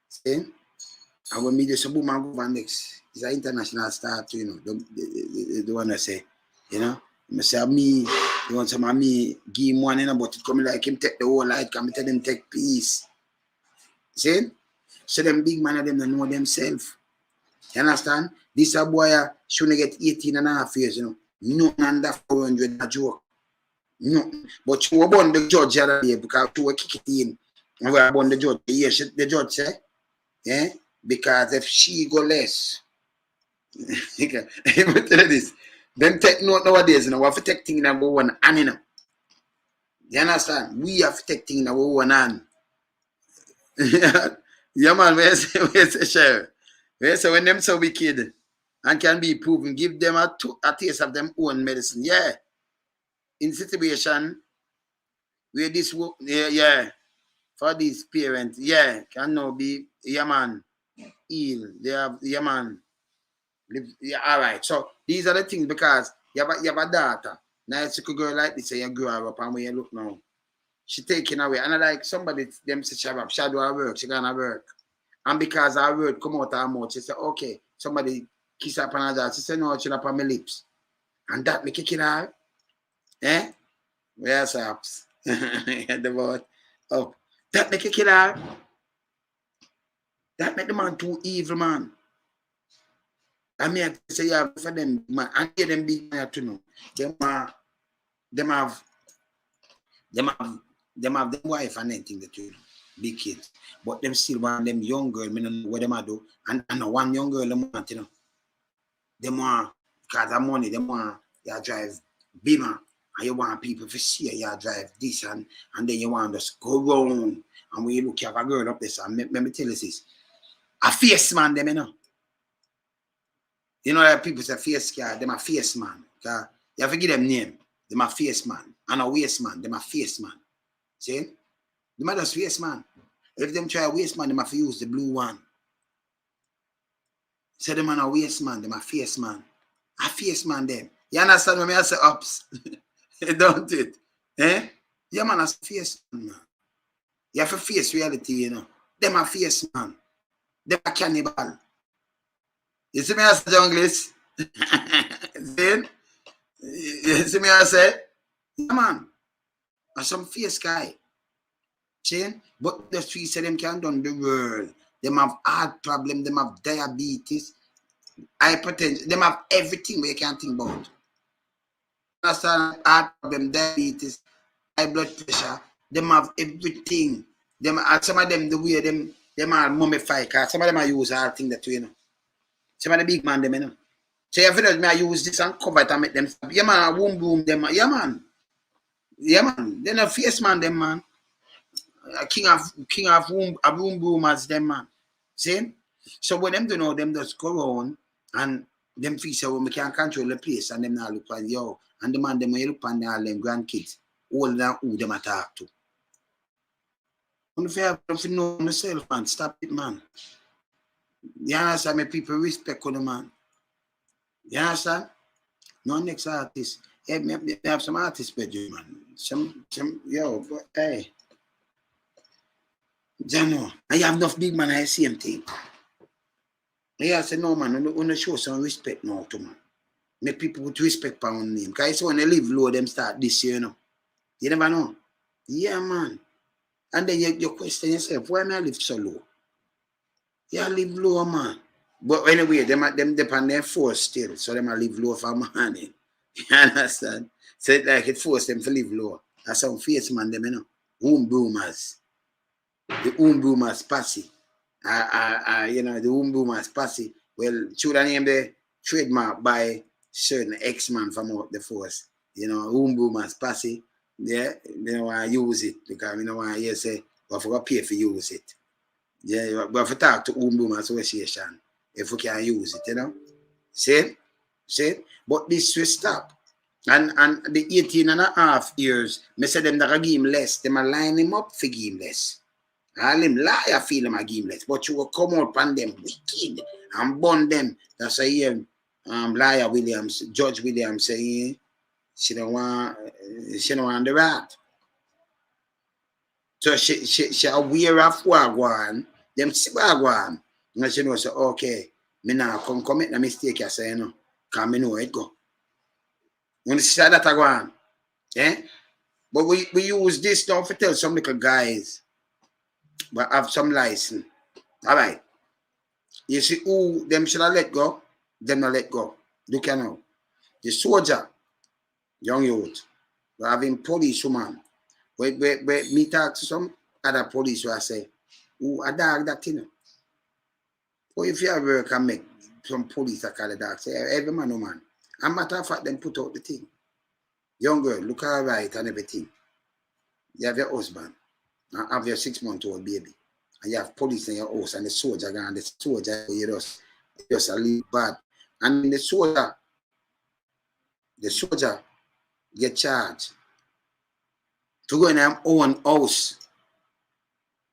See? And when me just a boom and go over next, it's an international star too, you know. The one I say, you know. I say, me, you want some of me, give him one, you know, but it coming like him take the whole light, come tell him take peace. See? So them big man of them don't know themselves. You understand? This a boy shouldn't get 18 and a half years, you know. Nothing under 400 a joke. No. But you were born the judge the other day because you were kicking in. And we were born the judge. Yes, the judge say, yeah? Because if she go less, let me tell you this. Them take note nowadays, you know, we have to take things that we want and you know. You understand? We have to take things that we want and. Yeah, man, where's Sheriff? So when them so wicked and can be proven, give them a taste of them own medicine. Yeah. In situation where this work, yeah, for these parents, yeah, can now be, yeah, man, ill. They have, yeah, man, live, yeah, all right. So these are the things because you have a daughter. Now it's a girl like this, and you grow her up and when you look now, she taken away. And I like somebody, them say, she do her work, she gonna work. And because her word come out her mouth, she said, okay, somebody kiss her on her jaw. She said, no, she up on my lips. And that make it kill her. Eh? Where's ups? The word up. That make it kill her. That make the man too evil, man. I mean, I say, yeah, for them, man, and get them big man to know. Them have them wife and anything that you big kids. But them still want them young girl, I don't know what them do. And one young girl them want, you know. Them want, because of money, them want you drive Beamer. And you want people to see you drive this and then you want to just go round. And when you look, you have a girl up there, so let me tell you this. A fierce man, them, you know. You know that people say fierce car, them a fierce man. You have to give them name. Them a fierce man. And a waste man, them a fierce man. See? Them a just fierce man. If them try a waste man, them have to use the blue one. Say them a waste man, them a fierce man. A fierce man, them. You understand when I say ups? Don't it? Eh? Yeah, man, a fierce man. You have to face reality, you know. Them a fierce man. Them a cannibal. You see me as a junglist? Then, you see me as say, yeah, man, a some fierce guy. See? But the three say them can done the world. Them have heart problem, them have diabetes, hypertension, them have everything we can think about. Understand? Heart problem, diabetes, high blood pressure, them have everything. Them some of them the way them are mummified, because some of them are use all thing that you know. Some of the big man them, you know. So if you know, I use this and cover it and make them stop. Yeah, man, womb boom them. Yeah, man. Yeah, man. They're not fierce man, them, man. King of womb boomers, them, man. See? So when them don't know, them just go on and them feel say, well, we can't control the place and them now look on yo. And the man, them when you look on all them grandkids, all them who them attack to. If you have to know yourself, man, stop it, man. You understand me? People respect on the man. You understand? No next artist. Hey, me have some artists, bedroom, man. Some, yo, but hey. You know, I have enough big man, I see same thing. I say, no, man, I want to show some respect now to man. Make people put respect on name. Because when they live low, them start this year, you know. You never know. Yeah, man. And then you question yourself, why am I live so low? Yeah, live low, man. But anyway, them depend their force still, so them live low for money. You understand? So it force them to live low. That's some face man them, Womb boomers. The womb boomers passy. The womb boomers passy. Well, should I name the trademark by certain X-man from out the force. Womb boomers passy. Yeah, they don't want to use it because we don't want to say, but we pay for use it. Yeah, but if we talk to womb boom association, if we can use it, See? But this will stop. And the 18.5 years, I say them that give him less, them a line him up for give him less. All him liar feel him a give him less. But you will come out on them wicked and burn them. That's why here liar Williams, Judge Williams saying she don't want the rat. So she aware of what going, them see what going. And she knows, okay, me now commit a mistake, I say, because me know it go. When she said that going, but we use this now to tell some little guys, but have some license. All right. You see who them should have let go, them not let go. Look at now. The soldier, young youth, we having police woman. Where me talk to some other police who I say, who a dog that Or if you ever can make some police that call a dog, say every man, no man. And matter of fact, them put out the thing. Young girl, look all right and everything. You have your husband, and have your 6-month-old baby. And you have police in your house, and the soldier and the soldier you just a little bad. And the soldier get charged to go in their own house.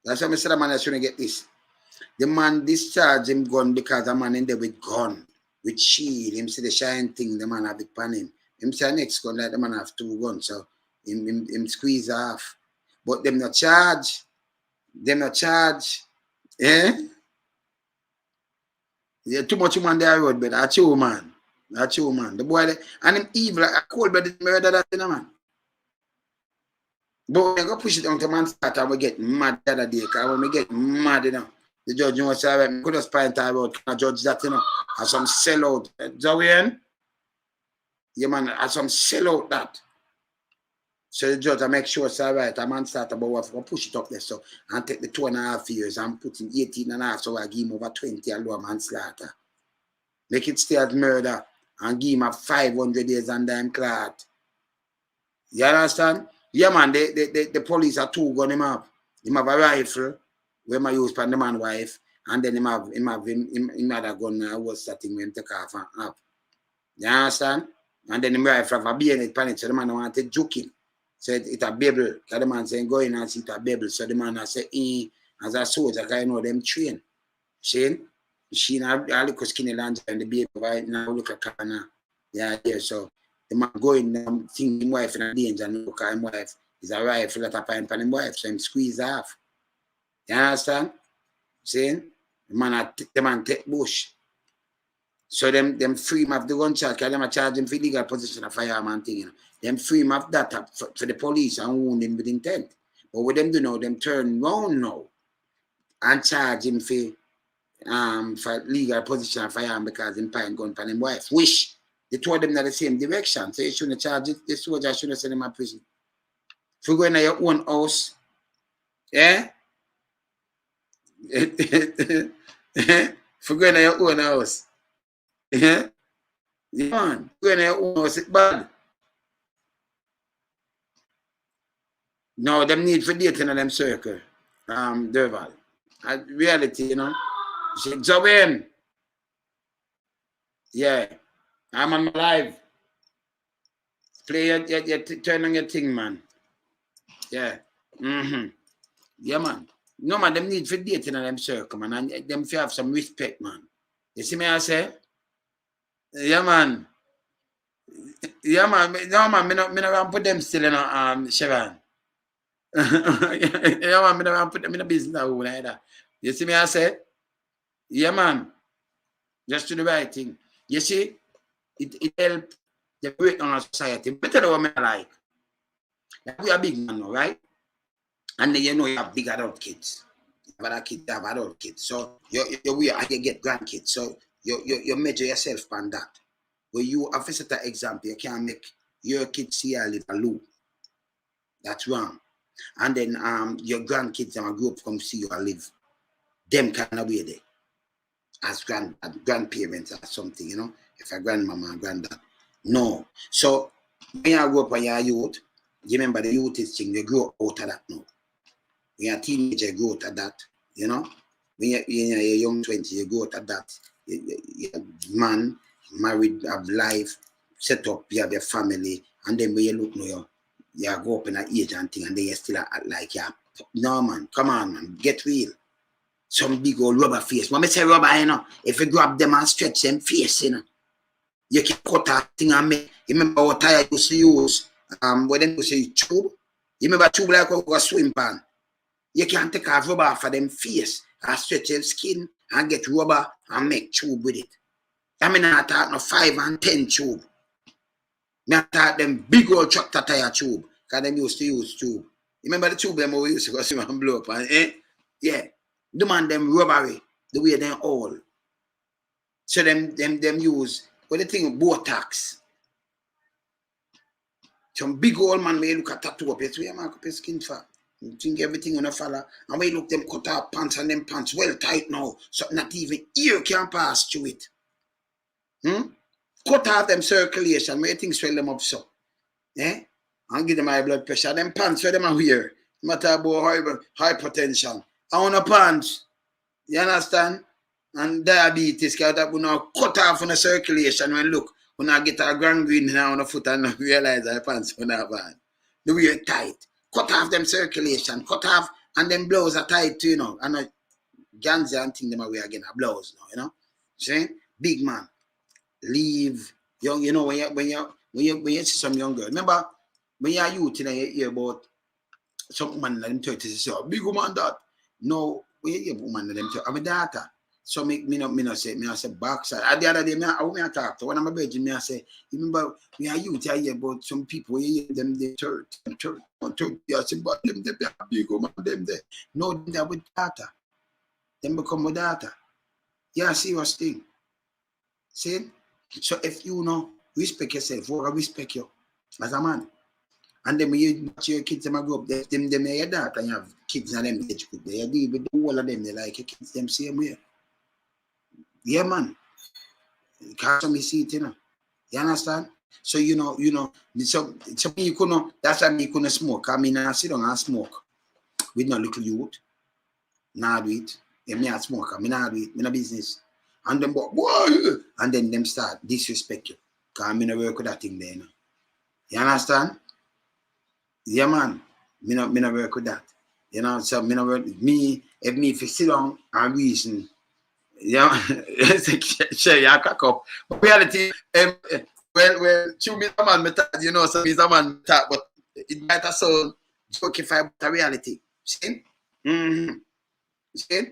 That's why I said the man shouldn't get this. The man discharged him gun because the man in there with gun, with shield. Him see the shine thing, the man have it pan him. Him see the next gun like the man have 2 guns, so him squeeze off. But them not charge. Yeah, too much man there road, but that's you, man. The boy, and him evil, like a cold-blooded murder, that man. But when I go push it on to man start, I will get mad the other day, because when we get mad, the judge knows, I could just point out, can I judge that, as some sellout. Zowian? Yeah, man, as some sellout that. So the judge, I make sure it's all right. A man start about what I push it up there, so, and take the 2.5 years and put in 18.5, so I give him over 20 and lower manslaughter. Make it stay as murder and give him a 500 days and dime clot. You understand? Yeah, man, the police are 2 gun him up. Him have a rifle, where my use for the man wife, and then him have a gun I was starting when take off and up. You understand? And then him rifle have a bayonet pan it, so the man wanted joking. So it a babble. Because the man saying, go in and see it a babble. So the man say, as a soldier, because them train. She a little skinny land and the baby right now look at corner. Yeah, so the man going and think his wife in a danger and look at his wife. Is a rifle that a pine pan his wife, so him squeeze off. You understand? The man take bush. So them free him of the gun charge, because them a charge him for illegal possession of firearm thing, Them free him of that for the police and wound him with intent. But what them do now, them turn round now and charge him for legal possession of firearm because him pine gun for him wife. Wish they told them in the same direction. So you shouldn't charge it, the soldier shouldn't send him to prison. If you go in your own house, yeah? If you go in your own house, yeah? Yeah, man, go in your own house, it's bad. No, them need for dating in them circle. Durval. Reality, She's jobbing. Yeah. I'm on my live. Play your turn on your thing, man. Yeah. Yeah, man. No, man, them need for dating in them circle, man. And them have some respect, man. You see me, I say? Yeah, man. Yeah, man. No, man, me not put them still in Chevron. Yeah, man, me not put them in a business either. You see me, I say? Yeah, man. Just do the right thing. You see, it helps the break down our society. Better than what I like. We are big man now, right? And then you know you have big adult kids. You have other kids, you have adult kids. So you get grandkids. So you measure yourself on that. When you have a set an example, you can't make your kids see a little low. That's wrong. And then your grandkids and grow up come see you and live. Them kind of way there. As grandparents or something, you know, if a grandmama and granddad. No. So when you grow up when you're a youth, you remember the youth is thing, you grow out of that now. When you're a teenager, you grow out of that, you know. When you're a young 20, you grow out of that. You're a man, married, have life, set up, you have your family, and then when you look now, you go up in an age and thing, and then you still like, yeah, no man, come on man, get real. Some big old rubber face. When I say rubber, you know, if you grab them and stretch them face, you know, you can cut that thing and make. You remember what I used to use? When they used to use tube? You remember tube like a swim pan? You can take a rubber for them face and stretch them skin and get rubber and make tube with it. I mean, I thought no 5 and 10 tube. I thought them big old tractor tire tube, because them used to use tube. You remember the tube them we used to go see and blow up? And, yeah. The man them rubbery, the way they all. So them use what the thing Botox. Some big old man may look at tattoo up, it's where you mark up his skin for. You think everything on a fella, and when you look them cut off pants and them pants well tight now, so not even ear can pass through it. Cut off them circulation, where you think swell them up so. And give them high blood pressure. Them pants where them are wear. Matter about hypertension. I want a pants. You understand? And diabetes, because that will now cut off on the circulation when look, when I get a gangrene now on the foot and not realize I pants on that bad. The way tight. Cut off them circulation, cut off, and them blows are tight too, you know. And I Ganzi and thing them away again, a blows now, you know. See? Big man. Leave young, you know, when you see some young girl. Remember when you're youth, you know, you hear about some man in them 30s, you say, oh, big woman that. No, when you hear woman in them 30s, I'm a daughter. So me not say backside. At the other day, I talk to one of my bedroom, I say, you remember when you're youth, I hear about some people, you hear them they church. I say, but them they be a big woman, them there. No, they're with daughter. Them become with daughter. Yeah, serious thing. See? So if you know, respect yourself, what respect you as a man. And then when you watch your kids, them grow up, them your daughter, and you have kids and them age group. They deal with the whole of them, they like your kids them same way. Yeah, man. Because some see it, you know. You understand? So you know, so you couldn't, that's why you couldn't smoke. I mean, I sit down and smoke with no little youth. Nah do it. If me a smoke, I mean nah do it, me no business. And them go, whoa! And then them start disrespect you. Because I no work with that thing there, you know. You understand? Yeah, man. Me no work with that. You know, so me no work with me. If you sit down and reason, yeah, share your crack up. But reality, well, to me, man, you know, so he's a man, but it might have sound jokify about the reality. See? See?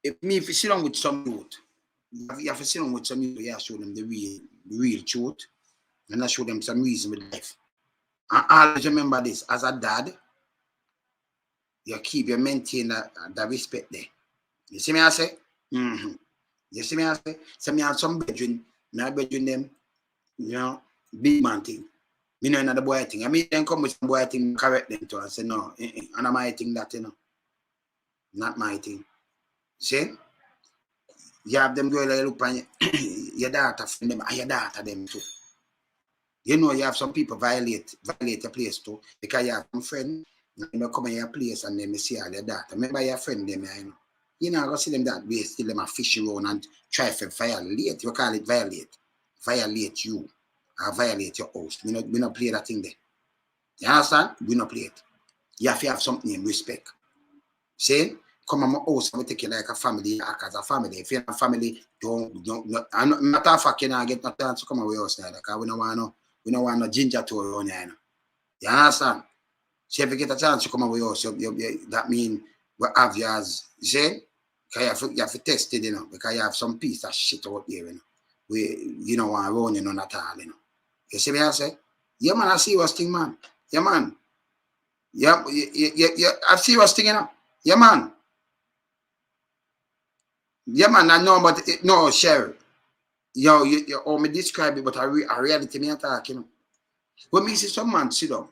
If you sit down with some youth, you have to sit down with some youth, you have to show them the real truth, and I show them some reason with life. And always remember this, as a dad, you maintain that respect there. You see me I say? You see me I say? So me have some bedroom, my bedroom them, you know, big man thing. Me know another boy thing. I mean then come with some boy thing, correct them to and say no, and not my thing that, you know. Not my thing. See? You have them girl look on your daughter from them, and your daughter them too. You know you have some people violate your place too, because you have some friend, you come in your place and then you see all your daughter. Remember your friend them, you know. You know, go see them that way, still them a fish around and try to violate. You call it violate. Violate you. Or violate your house. We not play that thing there. You understand? We not play it. You have to have something in respect. See? Come on my house and we take you like a family, act as a family. If you're not a family, don't matter of fact, you know, get no chance to come away house now. Because we don't want no ginger to around here. You understand? So if you get a chance to come away house, that means we have yours, you see? Because you have to test it, you know, because you have some piece of shit out there, you know. You don't want to run you none at all, you know. You see me I say? Yeah, man, I see what's thing, man. Yeah, man. Yeah, yeah, I've serious thing, you know. Yeah, man. Yeah, man, I know, but no, Cheryl. Yo, you or me describe it, but a reality me attack, you know. When me see some man sit down,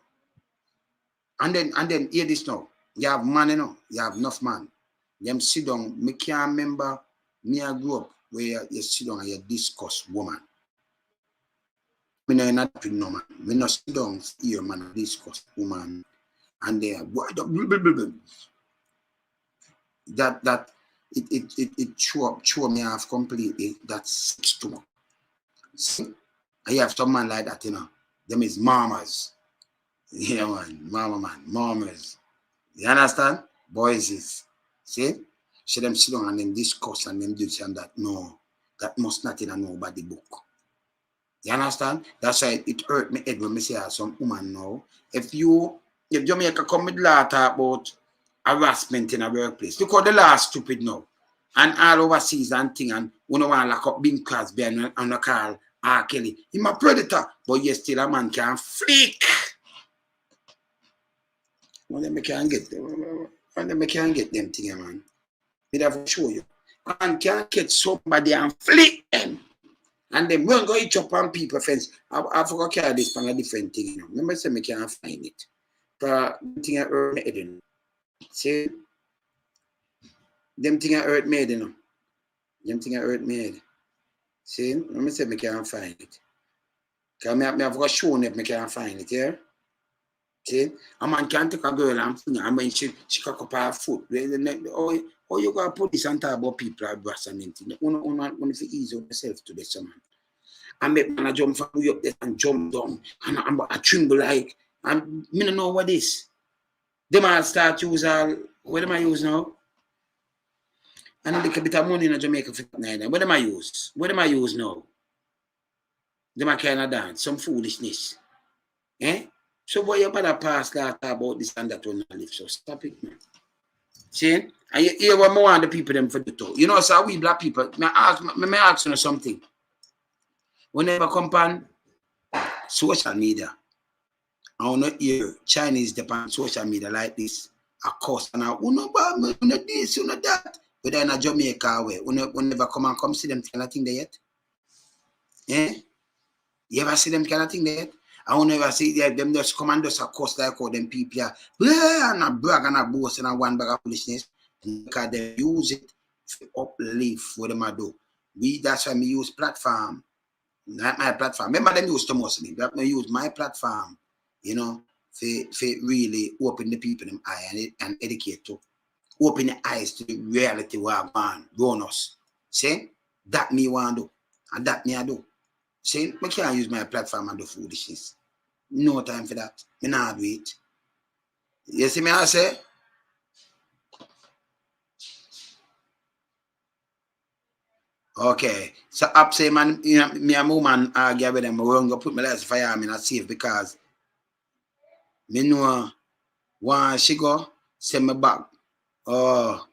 and then hear this now. You have man, you know, you have enough man. Them sit down, me can't remember me I grew up where you sit down and you discuss woman. Me no not with no man. Me no sit down here, man, discuss woman. And they that it show me off completely. That's too much. See, I have some man like that, you know. Them is mamas. Yeah, man, mamas. You understand? Boys is, see? So them sit down and them discuss and them do this and that. No, that must not in a nobody book. You understand? That's why it hurt me head when me say some woman now. If Jamaica come with law talk about harassment in a workplace, look how the law stupid now. And all overseas and thing, and we don't want to lock up Bing Crosby and the call R. Kelly. He's a predator, but yet still a man can flick. Well, then we can't get them. And then we can't get them things, man. Me have to show you. Man can't get somebody and flick them. And then we're going to each up on people fence. I forgot to carry this from a different thing. You know. Remember, say me can't find it. But thing I hurt me, you know. See? Them thing I hurt me, you know. Them thing I hurt me. See? Remember, say me can't find it. Because I have got shown if me can't find it, yeah? See? A man can't take a girl and when she cock up her foot. Oh, you got to put this and talk about people are brass and anything. You want to ease yourself to this, man. I make man jump from way up there and jump down. And I tremble like, and me don't know what this. Them I start use all, what am I use now? And a little bit of money in Jamaica for that. What am I use? What am I use now? Them I kind of dance, some foolishness. Eh? So why you better pass that about this and that one live? So stop it, man. See? And you hear what more the people them for the talk. You know, so we black people, may ask you something. Whenever come on social media, I want to hear Chinese depend social media like this. Of course, and I want to this, you know that. But then in Jamaica way, whenever come see them kind of thing there yet. Eh? You ever see them kind of thing there yet? I won't ever see them just come and just of course like all them people here. And a brag and a boast and a one bag of foolishness. Because they use it to uplift what them do. That's why we use platform. Not my platform. Remember them use to Muslim. But I use my platform, you know, for really open the people in eye and educate to. Open the eyes to the reality where I'm going us. See? That me want to do. And that me I do. See? I can't use my platform and do foolishness. No time for that. Me not do it. You see me I say? Okay. So up say man, you know, me and woman argue with them, we're gonna put my life fire I'm not safe because me know one she go send me back. Oh,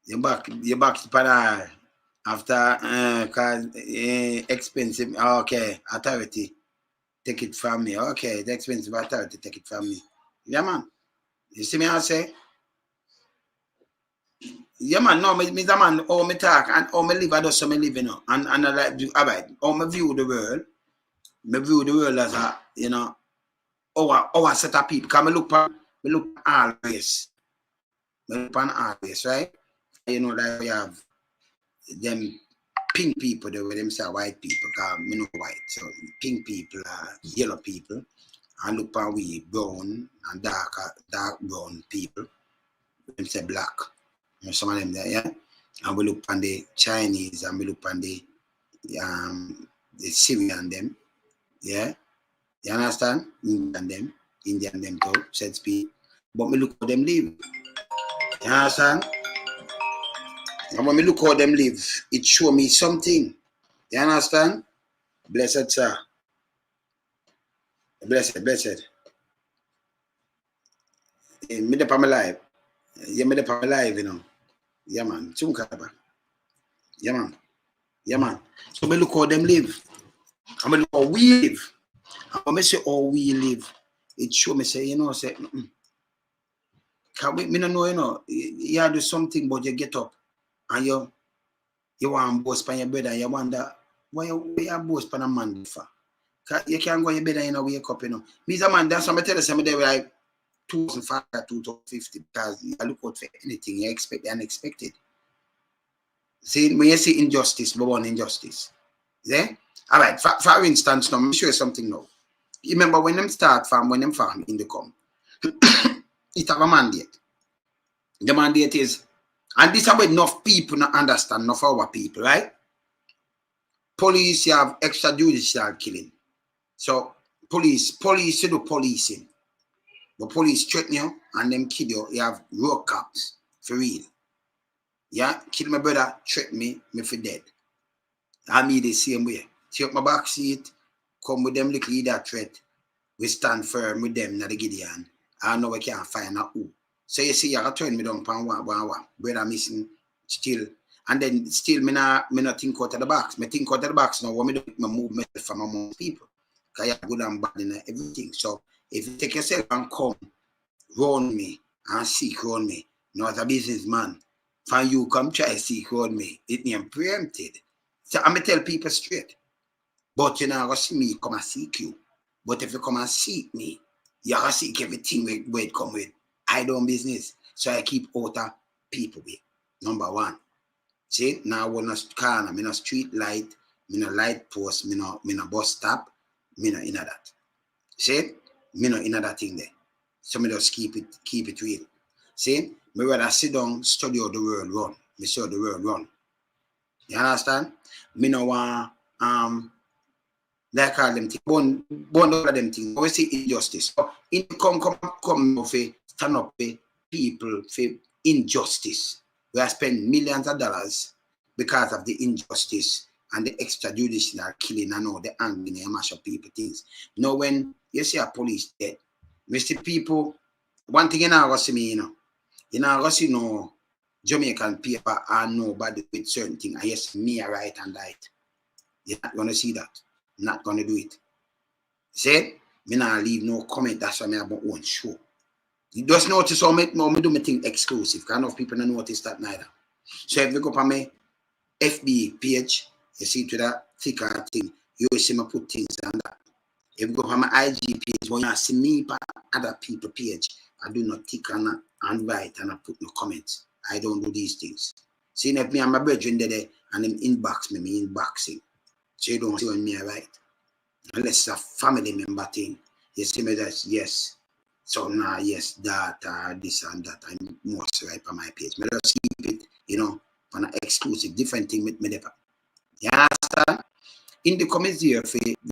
you back to after cause expensive. Okay, authority take it from me. Okay, the expensive authority take it from me. Yeah man. You see me I say? Yeah man, no, me the man, how me talk and how me live, I just so me live, you know. And I like do alright. How me view the world as a, you know, our set of people. Because me look always. Me look on always, right? You know, like we have them pink people, the way them say white people, because me know white. So pink people are yellow people. And look on we brown and dark brown people. Them say black. Some of them there, yeah. And we look on the Chinese and we look on the Syrian them, yeah. You understand? Indian them too, said speak. But me look how them live. You understand? And when me look how them live, it show me something. You understand? Blessed sir. Blessed. Me dey my life. Yeah, me dey my life, you know. Yeah man. Yeah man. So me look how them live. And me look how we live. And when I say how we live, it show me say, you know, say, Cause me no know, you know, you do something, but you get up and you want to boast on your brother, you wonder why you boast on a man for. Cause you can't go in your bed and you know, wake up, you know. Me as a man, that's what I tell you, somebody like 2005, 2050, because you look out for anything, you expect the unexpected. See, when you see injustice, we want injustice. Yeah? All right, for instance, now, let me show you something now. You remember when them start farm, when them farm in the come, it have a mandate. The mandate is, and this is how enough people not understand, enough our people, right? Police, you have extrajudicial killing. So, police you do policing. The police threaten you and them kill you. You have road cops, for real. Yeah, kill my brother, threaten me for dead. I me the same way. Take my back seat, come with them little leader threat. We stand firm with them, not the Gideon. I know we can't find a who. So you see, you turn me down pan one. Brother missing still. And then still me not think out of the box. Me think out of the box now. What me do, me move myself from among people. Because you're good and bad in everything. So if you take yourself and come round me and seek round me, not a businessman, from you come try seek round me, it name preempted. So I'm going to tell people straight. But you know, I see me come and seek you. But if you come and seek me, you have to seek everything where it come with. I don't business. So I keep out of people with. Number one. See, now we're not corner, I'm in a street light, I'm in a light post, I'm in a bus stop, I'm in that. See, I'm in that thing there. So me just keep it real. See, me rather sit down, study how the world run. Me see how the world run. You understand? Me no want like all them things. One of them things. We see injustice. So in come for stand up for people for injustice. We have spent millions of dollars because of the injustice and the extrajudicial killing and all the angry and mash up people things. Now when you see a police dead, we see people, one thing you know see me, you know see no Jamaican paper and nobody with certain things. And yes, me right and right. You're not gonna see that. Not gonna do it. See, me not leave no comment. That's why I have my own show. You just notice how me do my thing exclusive. Because enough people don't notice that neither. So if you go on my FB page, you see to that thicker thing, you will see me put things on that. If you go on my IG page, when you see me on other people page, I do not tick and write and I put no comments. I don't do these things. See, if me and my brethren there and them inbox me inboxing. So you don't see when me right. Unless it's a family member thing. You see me that yes. So now yes, that this and that I must write on my page. Me just keep it, on an exclusive different thing with me. You understand? In the comments here,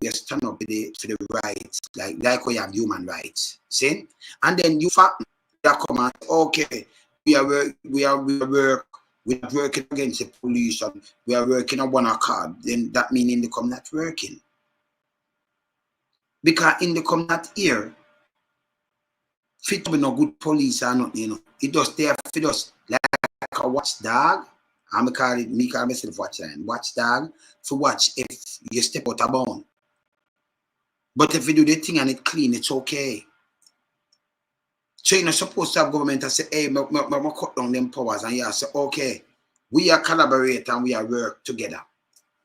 we stand up for the rights, like we have human rights. See? And then you come out, okay, we are working against the police, and we are working on one accord. Then that means in the come not working. Because in the come not here, fit to be no good police or nothing, It just there for us like a watchdog. I'm call myself watchdog to watch if you step out of bound. But if you do the thing and it clean, it's okay. So you're not supposed to have government and say, hey, I cut down them powers, and you say, okay, we are collaborate and we are work together.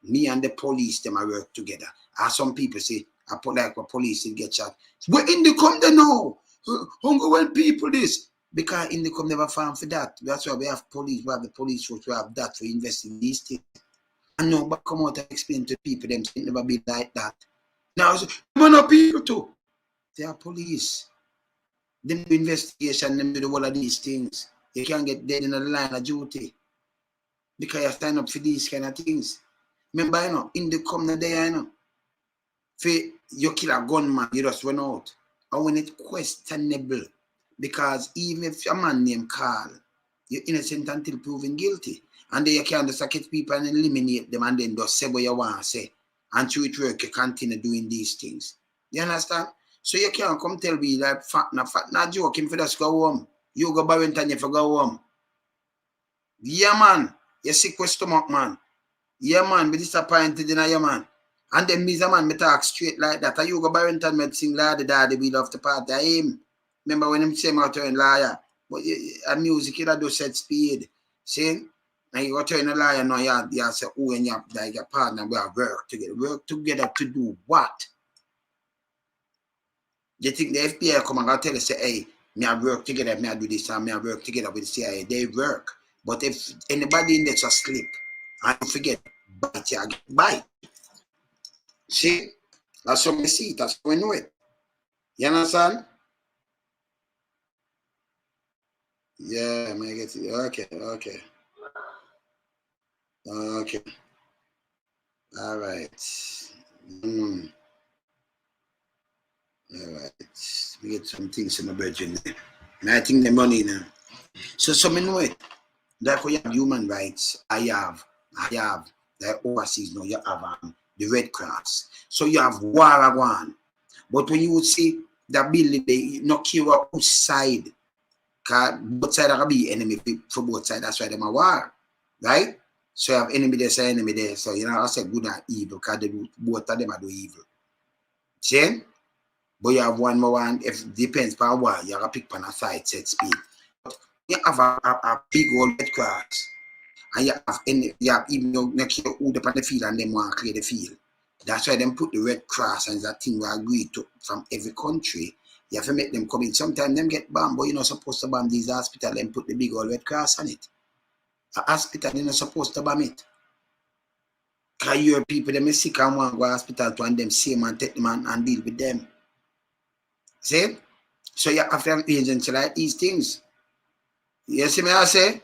Me and the police, them are work together. As some people say, I put like a police get shot. We're in the come there now. Hunger when people this. Because in the come never found for that. That's why we have police, we have the police force, we have that for investing these things. And nobody come out and explain to people them it never be like that. Now no people too. They are police. Them do investigation, them do all of these things. You can't get dead in the line of duty. Because you stand up for these kind of things. Remember, in the come there, for you kill a gunman, you just run out. And when it's questionable, because even if a man named Carl, you're innocent until proven guilty. And then you can just catch people and eliminate them and then just say what you want to say. And through it work, you continue doing these things. You understand? So you can't come tell me like fat not joking for just go home. You go Barrington, you for go home. Yeah, man. You sick with stomach, man. Yeah, man. Be disappointed in you, man. And then me, man, me talk straight like that. And you go Barrington, me sing like the daddy, we love to party. I him. Remember when him say my turn liar? But a music, you do set speed. See? Now you go turn a liar now, you say, oh, and you like your partner, we have work together. Work together to do what? You think the FBI come and tell you, say, hey, me I work together, me I do this, and me I work together with the CIA. They work. But if anybody in there just sleep and you forget, bite you again, bite. See? That's how we see it, that's how we know it. You understand? Yeah, I get it. Okay. All right. All right. We get some things in my bedroom there. And I think the money now. So some know it. Like we have human rights. I have the overseas now. You have the Red Cross. So you have war one. But when you would see the building, they not care whose side. Because both sides are be enemy for both sides. That's why they're a war. Right? So you have enemy there, say enemy there. So you know I say good and evil because both of them are do evil. See? But you have one more one, if it depends on what, you have a pick on a side set speed. But you have a big old Red Cross. And you have even though next year who up on the field and them want to clear the field. That's why them put the Red Cross and that thing we agree to from every country. You have to make them come in. Sometimes them get bombed, but you're not supposed to bomb these hospitals and put the big old Red Cross on it. A hospital, you're not supposed to bomb it. Because your people, them is sick and want to go to hospital to and them same and take them and deal with them. See? So you have to have agents like these things. You see me I say?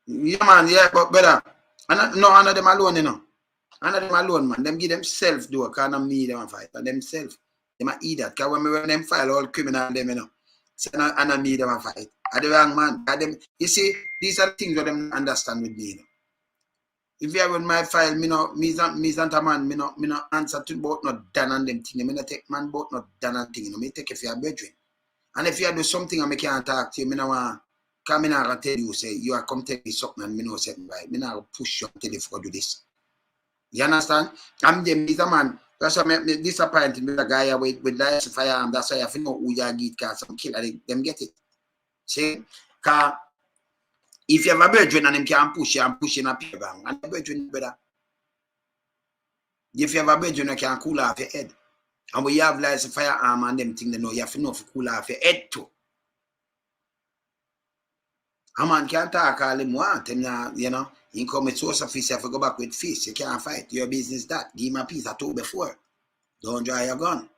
Yeah, man, yeah, but brother. None of them alone, you know. None of them alone, man. Them give themselves do a kind of me them fight. But themselves. They might eat that. Because when we run them file all criminal them, you know. So and me them fight. Are the wrong man. Them, you see, these are things that them understand with me, you know. If you run my file, me and a man, me no answer to both not done and them thing. Me no take man both not done and thing. You know, me take it for your brethren. And if you do something and me can't talk to you, me no want, because me not gonna tell you, say, you are come tell me something and me know something right. Me not gonna push you and tell you to do this. You understand? I'm them, this a man. That's why me disappointed with a guy with license firearm. That's why I have to know who you get, because some killer, them get it. See? Because if you have a brethren and them can push you and push you in a paper bang, and the brethren better. If you have a brethren, you can cool off your head. And when you have license firearm and them thing, they know you have to know to cool off your head too. A man can't talk all him want. You know, you come with source officer if you go back with fist. You can't fight. Your business that. Give him a piece of two before. Don't draw your gun.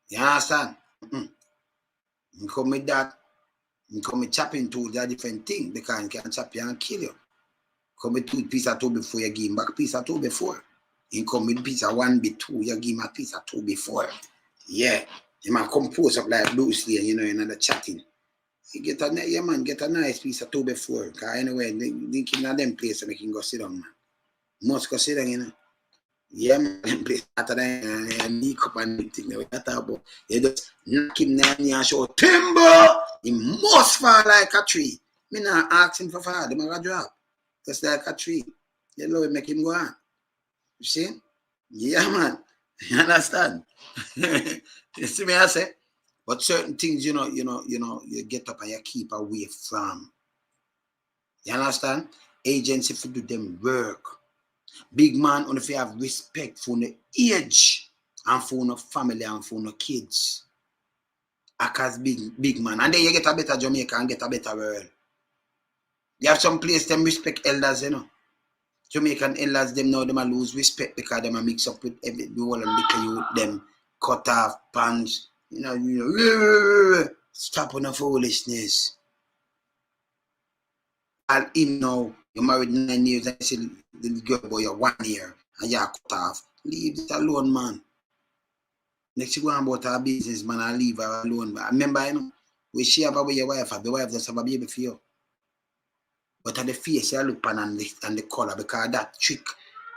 You understand? You come with that. You come with chopping tools, they're different thing. Because you can chop you and kill you. Come with two piece of two before, you give him back a piece of two before. You come with piece of one bit two, you give him a piece of two before. Yeah. You might compose up like Bruce Lee, you know, another chatting. You get a nice piece of two before. Because anyway, they keep in them place and they can go sit down, man. Must go sit down, you know. Yeah, man, place after that and make up and everything. You just knock him down and show timber. He must fall like a tree. Me not ask him for fall, they might drop. Just like a tree. You know, make him go on. You see? Yeah, man. You understand? You see me, I say? But certain things, you get up and you keep away from. You understand? Agents, if you do them work. Big man, if you have respect for the age and for the family and for the kids. As big man. And then you get a better Jamaica and get a better world. You have some place them respect elders, you know. Jamaican elders, them now them lose respect because them mix up with the whole liquor you them cut off pants. You know, stop on the foolishness. And him now, you married 9 years and you say the girl boy you're 1 year and you're cut off. Leave it alone, man. Next you go on about her business, man, and leave her alone. But remember, you know, when she have with your wife, the wife just have a baby for you. But at the face, you look pan and the color, because that trick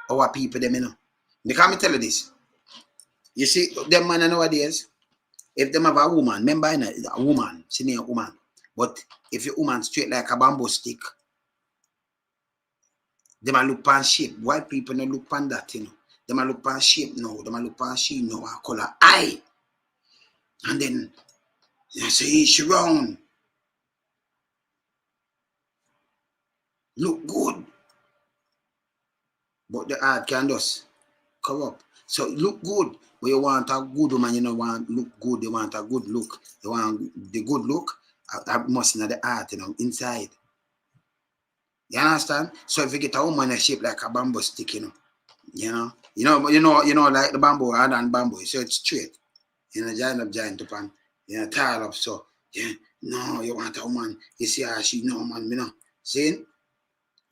our people, them, you know. Because me tell you this. You see, them man nowadays, if them have a woman, remember, you know, a woman, she need a woman. But if your woman straight like a bamboo stick, them a look pan shape. White people don't look pan that, you know. Them a look pan shape now. Them a look pan shape now, a color eye. And then You say she wrong. Look good. But the heart can just corrupt. So look good. But you want a good woman, you don't want look good, you want a good look. You want the good look, that must not the heart, inside. You understand? So if you get a woman shaped like a bamboo stick, like the bamboo, hard and bamboo, so it's straight. Giant up and, tied up. So, yeah, no, you want a woman, you see her, she no man, See?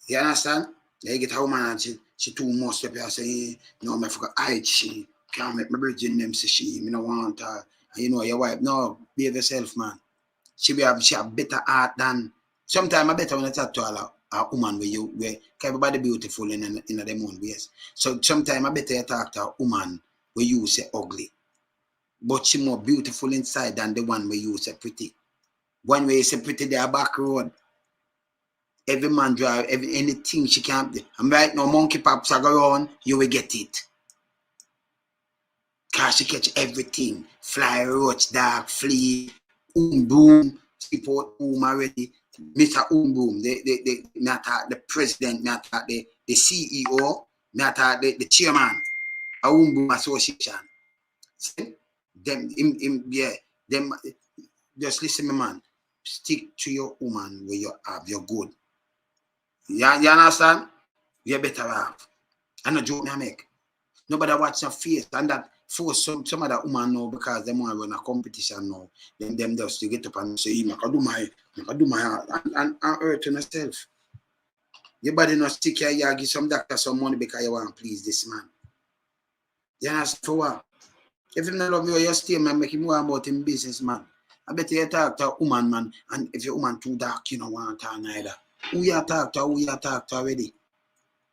You understand? You get a woman and she too much up here, say, no, I forgot hide she, can't make my bridging them, say she, me no want her. And your wife, no, behave yourself, man. She have better heart than, sometimes I better when I talk to a woman where everybody beautiful in their own ways. So sometimes I better talk to a woman where you say ugly. But she more beautiful inside than the one where you say pretty. One way you say pretty, they are back road. Every man drive, anything she can't do. And right now, monkey pops are around, you will get it. Cause she catch everything. Fly, roach, dog, flea, boom, support already. Mr. Boom, the president, not the CEO, not the chairman, a Boom association. See? Them, just listen, man. Stick to your woman where you have, you're good. You understand? You better have. I no joke I make. Nobody watch your face, and that force some of that woman know because they want to run a competition now. Them just to get up and say, I can do my and hurt on yourself. Your body not stick here, you give some doctor some money because you want to please this man. You understand for what? If you don't love you stay, man, make him more about him business, man. I bet you talk to a woman, man, and if your woman too dark, you don't want her neither. Who you talk to already?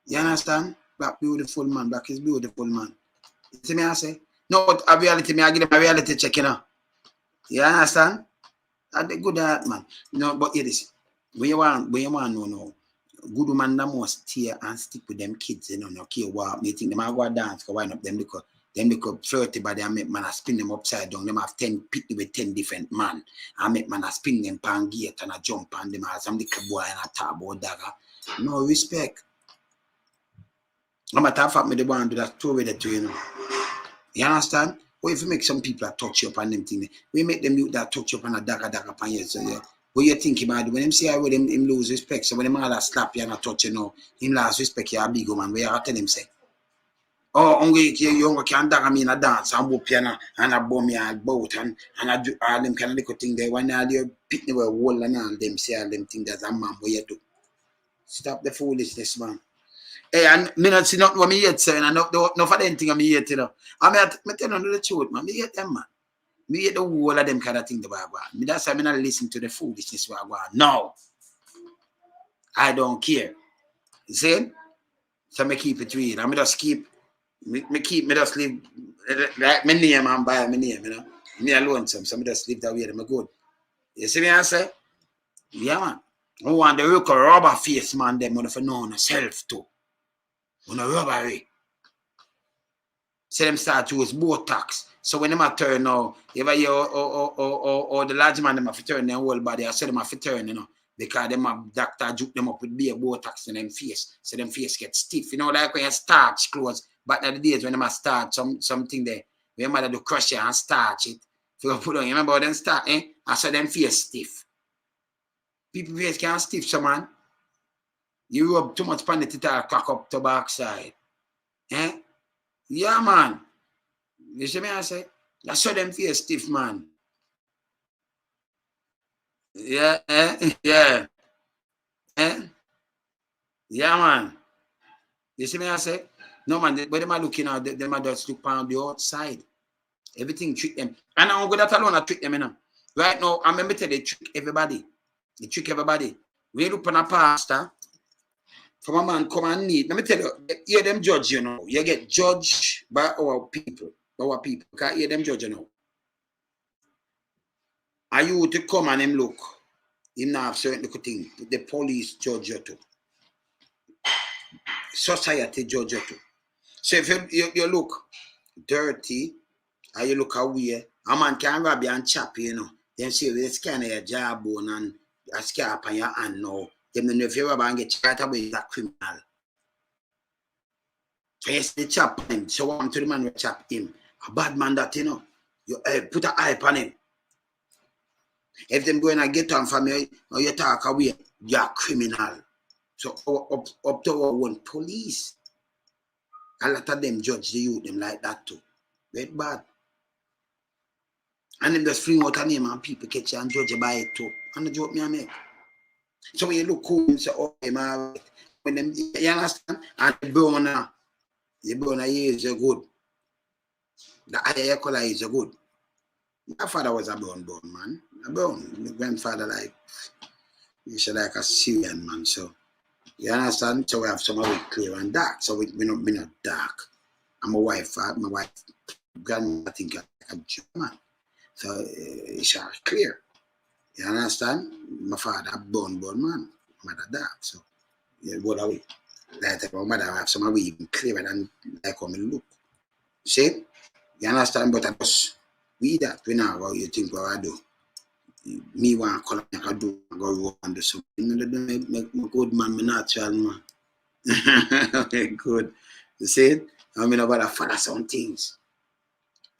You understand? Black beautiful man, black is beautiful man. You see me I say? No, but a reality, I give them a reality check, You understand? That's the good heart, man. But it is. When you want no. Good woman that must stay and stick with them kids, no care what. They think they might go dance, go wind up them because them look flirty by them, make man spin them upside down. Them have 10 people with 10 different man. I make man spin them pan gate and I jump on them as some little boy and a talk about dagger. No respect. I'm a tough at me the one do that story that you You understand? Or if you make some people touch you up on them thing, we make them do that touch you up on a dagger upon you. So yeah. What you think about it? When them see how him lose respect, so when them all slap you and touch you him lose respect, you a big man. Where you tell him say? Oh, you can't dagger me in a dance and whoop you and a bomb you and boat and I do all them kind of little thing there. When all you pick me with a wall and all them say all them things that's a man what you do. Stop the foolishness, man. Hey, and me not see nothing what me yet saying, and no for them thing I me yet, I me tell you the truth, man. Me yet them, man. Me yet the whole of them kind of thing the Bible. Me that's why me not listen to the foolishness what I want. No. I don't care. You see? So me keep it real. I me just keep me just live like my name and by my name, Me alone so me just live that way, I'm good. You see me I say? Yeah, man. I want the real rubber face man them want to know self too. On a robbery. So them start to use Botox. So when them a turn now, if I hear or the large man them have to turn their whole body, I say them have to turn, because them have doctor juke them up with beer Botox in them face. So them face get stiff. Like when you starch clothes. Back in the days when them a start something there, when mother do crush it and starch it. If you put on, you remember how them start, I saw them face stiff. People face can't stiff, so man. You rub too much pan it crack up to backside. Yeah, man. You see me I say? I saw them face stiff, man. Yeah, yeah. Yeah, man. You see me I say? No, man, when them are looking out, them are just look on the outside. Everything trick them. And I'm going to alone, I trick them, Right now, I remember they trick everybody. They trick everybody. When you look on a pastor, from a man come and need. Let me tell you, hear them judge, You get judged by our people. Can't hear them judge, Are you to come and him look? Him not have certain little thing. The police judge you too. Society judge you too. So if you look dirty, and you look away, a man can rob you and chop you, Then see this kind of your jawbone and a scarp on your hand now. Them know if you ever get chat about is a criminal. So you see the chop him. So what to the man will chop him. A bad man that you know. You put a eye on him. If them going to get on from you or you talk away, you're a criminal. So up to our own police. A lot of them judge the youth them like that too. Very bad. And then just fling out a name and people catch you and judge you by it too. And the joke me I make. So when you look cool and say, oh, when them, you understand? And the burner is good. The higher color is good. My father was a brown man. A brown. My grandfather he's like a Syrian man. So you understand? So we have some of it clear and dark. So we not dark. And my wife, grandma, I think like a German. So it's clear. You understand? My father a brown man. My mother dark. So you go away. Like my mother have some of it even clearer than like how me look. See? You understand? But I just we know what you think what I do. Me want to call I do I go and do something. Make good man, me natural man. Good. You see it? I mean about to follow some things.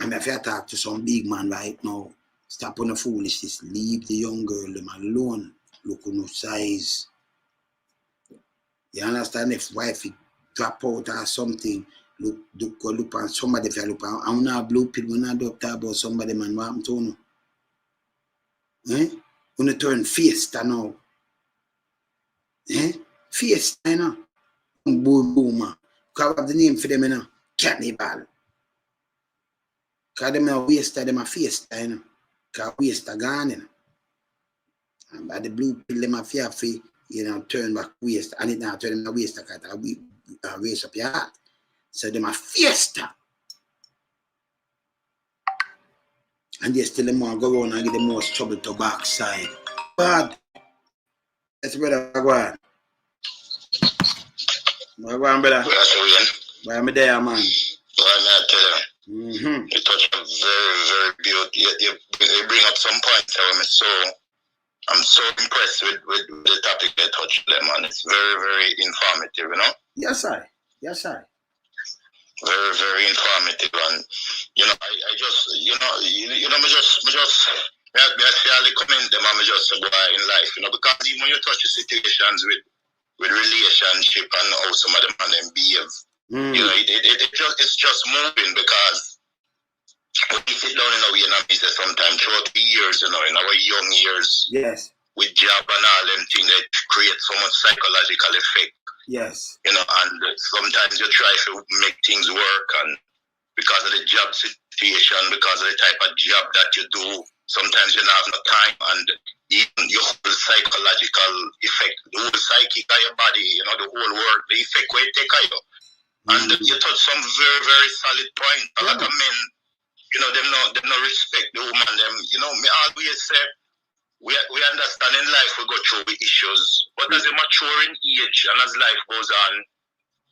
And if you talk to some big man right now, stop on the foolishness, leave the young girl them alone. Look on no size. You understand? If wife drop out or something, go look on somebody if you look on. I'm not blue pill when I talk about somebody man what I'm telling you. When you turn fiesta now. Fiesta, you know. Boom, boom, because I have the name for them, you know. Cannibal. Because them are waster, them are fiesta, you know. Because waster gone, you know. And by the blue pill, them are fear for, you know, turn back waster. And it now turn them waster because we raise up your heart. So them are fiesta. And they still them want to go around and get the most trouble to backside. But that's brother go on. Go on, brother. Why am I there, man? Well, I tell you, you touch on very, very beautiful. You bring up some points I'm so impressed with the topic they touched there, man. It's very, very informative, you know? Yes, sir. Yes, sir. Very, very informative. And, you know, I just, me just commend them and me just go in life, you know, because even when you touch the situations with relationship and how some of them and them behave, you know, it's just moving because when you sit down in a business sometimes throughout the years, you know, in our young years, yes, with job and all them things that create so much psychological effect. Yes. You know, and sometimes you try to make things work, and because of the job situation, because of the type of job that you do, sometimes you don't have no time, and even your whole psychological effect, the whole psychic of your body, you know, the whole world, the effect where it take on you. And you touch some very, very solid point. A lot of men, you know, them no respect the woman, them, you know, me always say, we understand in life we go through the issues, but as you mature in age and as life goes on,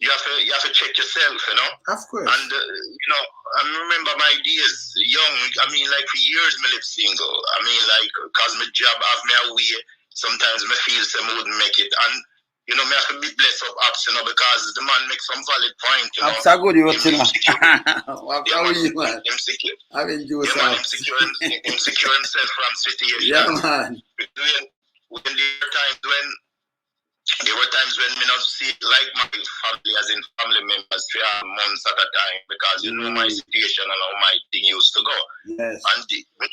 you have to check yourself, you know. Of course. And you know, I remember my days young. I mean, like for years me live single. I mean, like cause my job have me away. Sometimes me feel some wouldn't make it, and you know, me have to be blessed up ups, you know, because the man makes some valid point, you know. Ups are good, you know. How are you, man? Him secure. I mean, you man, him secure himself from situation. Yeah, man. There were times when me not see like my family as in family members for months at a time because you know my situation and how my thing used to go. Yes. And I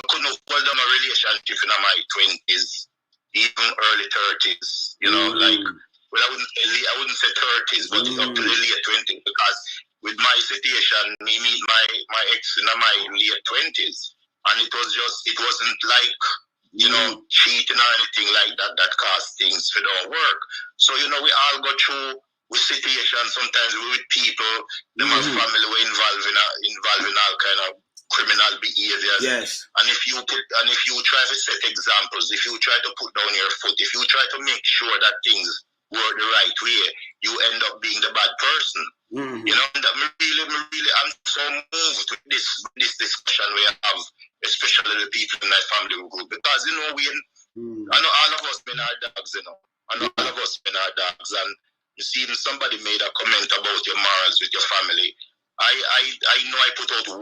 couldn't hold on a relationship in my 20s, even early 30s. You know, like well, I wouldn't say 30s, but up to the late 20s because with my situation, me meet my ex in my late 20s, and it wasn't like, you know, cheating or anything like that caused things to don't work. So, you know, we all go through with situations sometimes with people, them as family were involved in all kind of criminal behaviors. Yes. And if you try to set examples, if you try to put down your foot, if you try to make sure that things work the right way, you end up being the bad person. You know, and I'm so moved with this discussion we have especially the people in my family group, because you know I know all of us men are dogs, you know. I know all of us men are dogs, and you see, even somebody made a comment about your morals with your family. I know I put out 100%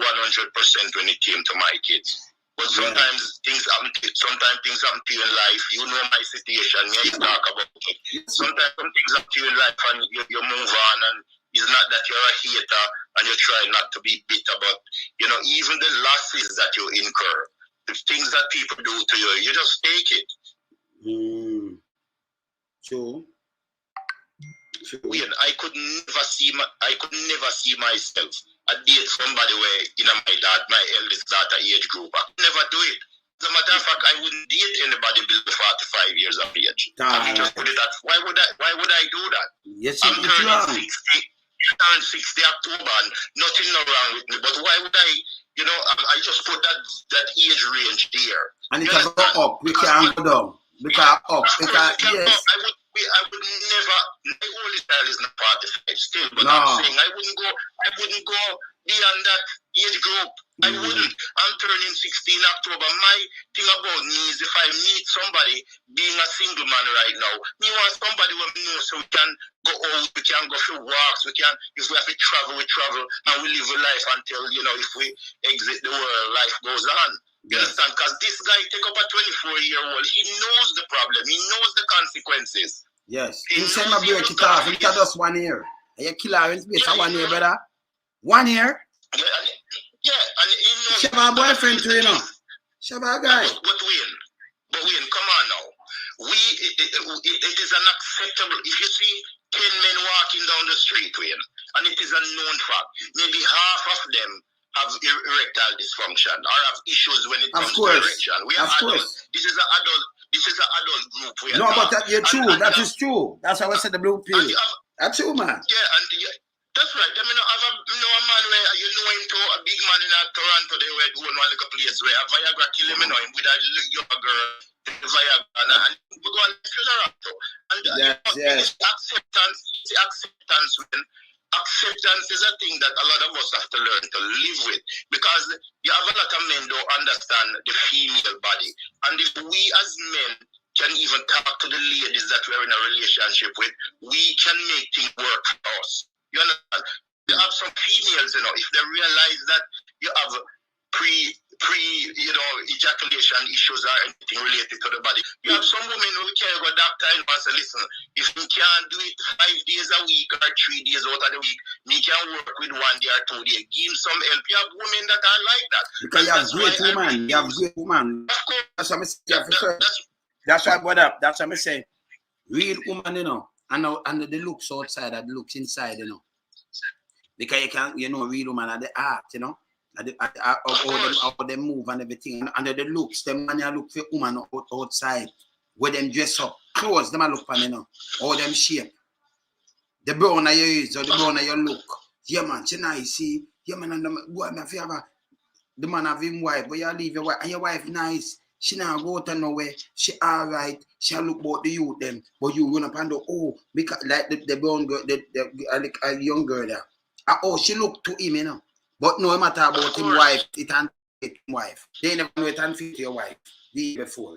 when it came to my kids. But sometimes things happen. Sometimes things happen to you in life. You know my situation. Me, I talk about it. Sometimes some things happen to you in life, and you move on. And it's not that you're a hater and you try not to be bitter, but you know, even the losses that you incur, the things that people do to you, you just take it. True. I could never see myself date somebody where my eldest daughter age group. I could never do it. As a matter of fact, I wouldn't date anybody below 45 years of age. I just put it that. Why would I do that? Yes, I'm turning 60 October and nothing wrong with me. But why would I? You know, I just put that age range there. And it has go up. We can't go down. Because yes. I would never. My only style is not 45 still, but no. I'm saying I wouldn't go beyond that age group. I wouldn't. I'm turning 16 October. My thing about me is if I meet somebody, being a single man right now, me want somebody who knows so we can go out, we can go for walks, if we have to travel, we travel, and we live a life until, you know, if we exit the world, life goes on. You understand? Because this guy take up a 24-year-old. He knows the problem. He knows the consequences. Yes. He said my break it off. Look at us 1 year. You kill her in space 1 year, brother. 1 year? Yeah, and he knows. She have a boyfriend too, you know. She have a guy. But Wayne, come on now. It is unacceptable. If you see 10 men walking down the street, Wayne, and it is a known fact, maybe half of them have erectile dysfunction or have issues when it comes to erection. We are adults. This is an adult group. No, but you're true. That is true. That's how I said the blue pill. That's true, man. Yeah, that's right. I mean, I know a man where you know him to a big man in Toronto. They were doing one little place where a Viagra kill him. You know him with a young girl, Viagra, and we go and funeral. And it's acceptance when. Acceptance is a thing that a lot of us have to learn to live with, because you have a lot of men don't understand the female body, and if we as men can even talk to the ladies that we're in a relationship with, we can make things work for us. You understand? You have some females, you know, if they realize that you have ejaculation issues or anything related to the body. You have some women who can go doctor and say, listen, if you can't do it 5 days a week or 3 days out of the week, me can work with 1 day or 2 days. Give some help. You have women that are like that. Because you have great women. You have great women. That's what I say. That's what I brought up. That's what I say. Real woman, you know, and the looks outside and the looks inside, you know. Because you can't, you know, real woman are the art, you know. How they move and everything, and the looks, them man you look for woman outside, where them dress up, clothes, them a look for, you know, all them shape, the brown of your ears or the brown of your look. Yeah, man, she nice, see, yeah, man, and the man have him wife, but you leave your wife, and your wife nice, she not go to nowhere, she alright, she look about the youth them, but you run up and do, because like the brown girl, a young girl there, she look to him, you know. But no matter about him wife, it and him wife. They never know it and fit your wife. Before.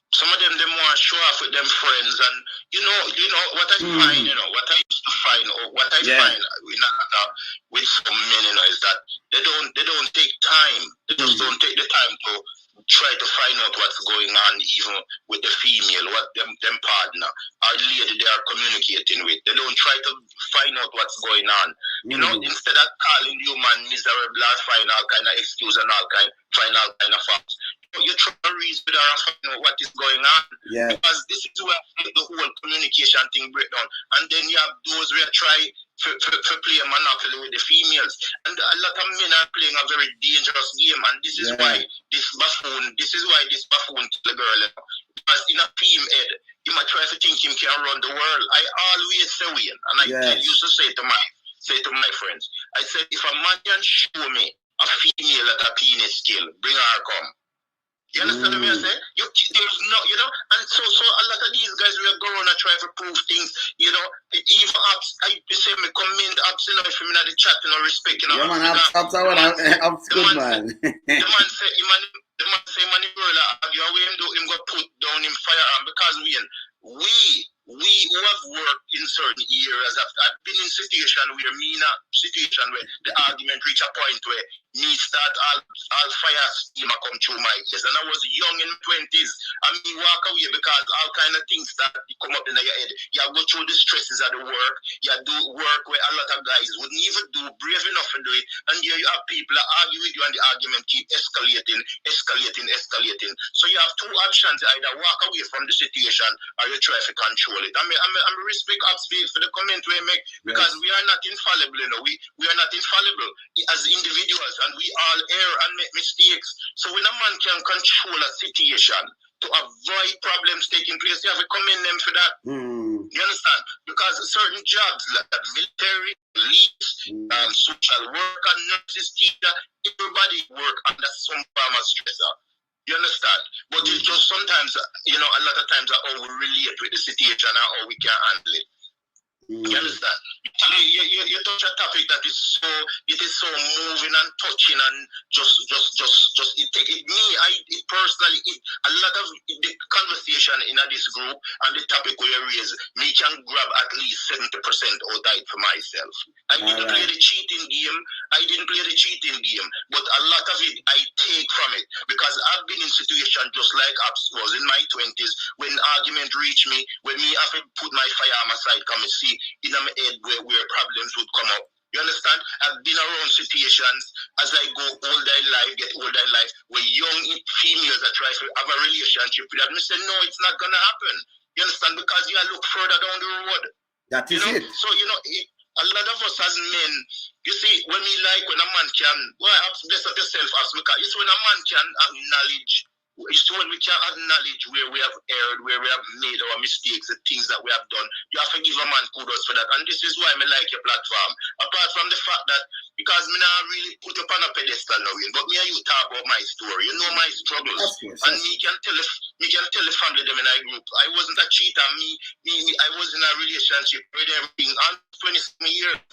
Some of them want to show off with them friends, and you know what I find, you know, what I used to find, or what I find with some men, you know, is that they don't take time. They just don't take the time to try to find out what's going on, even with the female, what them partner or lady they are communicating with. They don't try to find out what's going on. You know, instead of calling you man miserable or find all kind of excuse and find all kind of facts, you try to reason with her and find out what is going on. Yeah. Because this is where the whole communication thing break down. And then you have those where try to play a monopoly with the females. And a lot of men are playing a very dangerous game, and this is why this buffoon kill the girl. Because in a team head, he might try to think him can run the world. I always say and I used to say to my friends, I said, if a man can show me a female at a penis skill, bring her come. You understand what I say? There's no, you know, and so a lot of these guys will go around and try to prove things, you know. Even Abs, I say me commend Abs, you know, if I'm in the chat, you know, respect, you know. Yeah, man, Abs good, man. The man say, man, you away him do him go put down him firearm because we who have worked in certain areas, I've been in situation where the argument reach a point where me start all fire steam come through my ears, and I was young in my 20s, and me walk away because all kind of things that come up in your head. You go through the stresses of the work, you do work where a lot of guys wouldn't even do, brave enough to do it, and here you have people that argue with you and the argument keep escalating. So you have two options: either walk away from the situation or you try to control it. I respect Abspeed for the comment we make, because we are not infallible, you know. We are not infallible as individuals, and we all err and make mistakes. So when a man can control a situation to avoid problems taking place, you have to commend them for that. You understand? Because certain jobs like military, police, social worker, nurses, teacher, everybody work under some form of stressor. You understand? But it's just sometimes, you know, a lot of times how we relate with the situation and how we can handle it. You understand? You touch a topic that is so moving and touching, and just it take it. Personally, a lot of the conversation in this group and the topic we raise, me can grab at least 70% out of it for myself. I didn't play the cheating game, but a lot of it I take from it, because I've been in situations just like I was in my 20s when argument reached me, when me have to put my firearm aside, come and see in my head where problems would come up. You understand? I've been around situations as I get older in life, where young females that try to have a relationship with them. I say, no, it's not going to happen. You understand? Because you look further down the road. That is it. So, you know, a lot of us as men, you see, when a man can, bless up yourself, because it's when a man can acknowledge, it's when we can acknowledge where we have erred, where we have made our mistakes, the things that we have done. You have to give a man kudos for that. And this is why I like your platform. Apart from the fact that, because me not really put up on a pedestal now, but me and you talk about my story. You know my struggles. And me can tell the family them in our group. I wasn't a cheater. I was in a relationship with everything. I'm 27 years.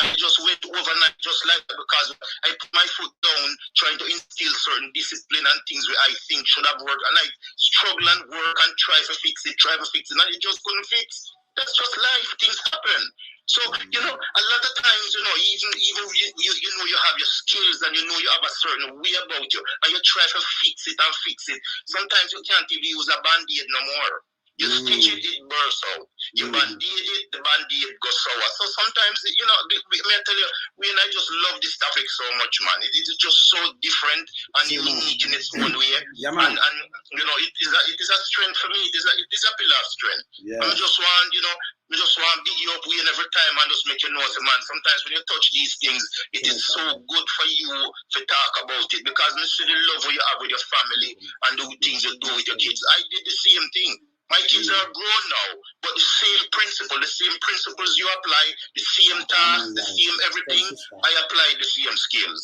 I just went overnight just like that, because I put my foot down trying to instill certain discipline and things where I think should have worked, and I struggle and work and try to fix it, and it just couldn't fix. That's just life. Things happen. So, you know, a lot of times, you know, even you know you have your skills and you know you have a certain way about you, and you try to fix it. Sometimes you can't even use a band-aid no more. You stitch it, it bursts out. You band-aid it, the band-aid goes sour. So sometimes, you know, may I tell you, I just love this topic so much, man. It is just so different and unique in its own way. Yeah, man. And you know, it is a strength for me. It is a pillar of strength. Yeah. I just want, you know, we just want to beat you up every time and just make you know, man, sometimes when you touch these things, it is so good for you to talk about it, because you see the love you have with your family and the things you do with your kids. I did the same thing. My kids are grown now, but the same principles you apply, the same task, the same everything, I apply the same skills.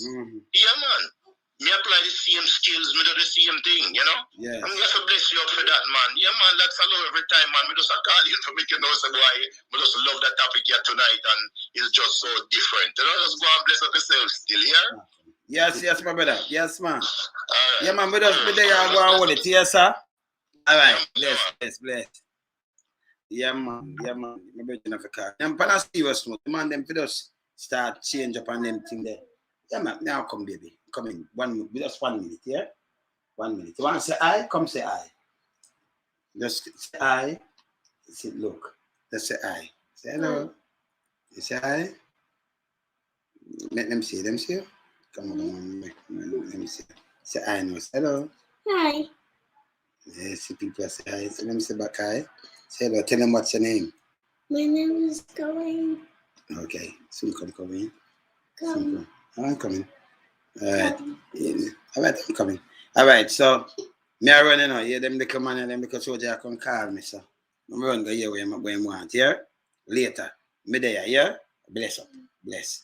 Yeah, man. Me apply the same skills, me do the same thing, you know? Yeah. I'm going to bless you up for that, man. Yeah, man, that's hello every time, man. We just call you to make you know, so why we just love that topic here tonight, and it's just so different. You know, just go and bless up yourself still, yeah? Yes, my brother. Yes, man. Yeah, man, we just be there and go and hold it. Yes, sir. All right, bless. Yeah, man. My brother of a car. Them pan a serious note. The man them for just start change up on them thing there. Yeah, man. Now come, baby. Come in. 1 minute. Just 1 minute, yeah? 1 minute. You want to say aye? Come say aye. Just say aye. Say look. Just say aye. Say hello. You say aye. Let them see. Come on. Let me see. Say aye now. Say hello. Hi. Yeah, see people say hi. So let me say back hi. Say hello. Tell them what's your name. My name is Going. Okay. Soon come in. Come. I'm coming. All right. All right, I'm coming. All right, so me are running now. Yeah, them the command and them because soldier can call me, so I'm running go here where I want. Yeah? Later. Me there, yeah? Bless up. Bless.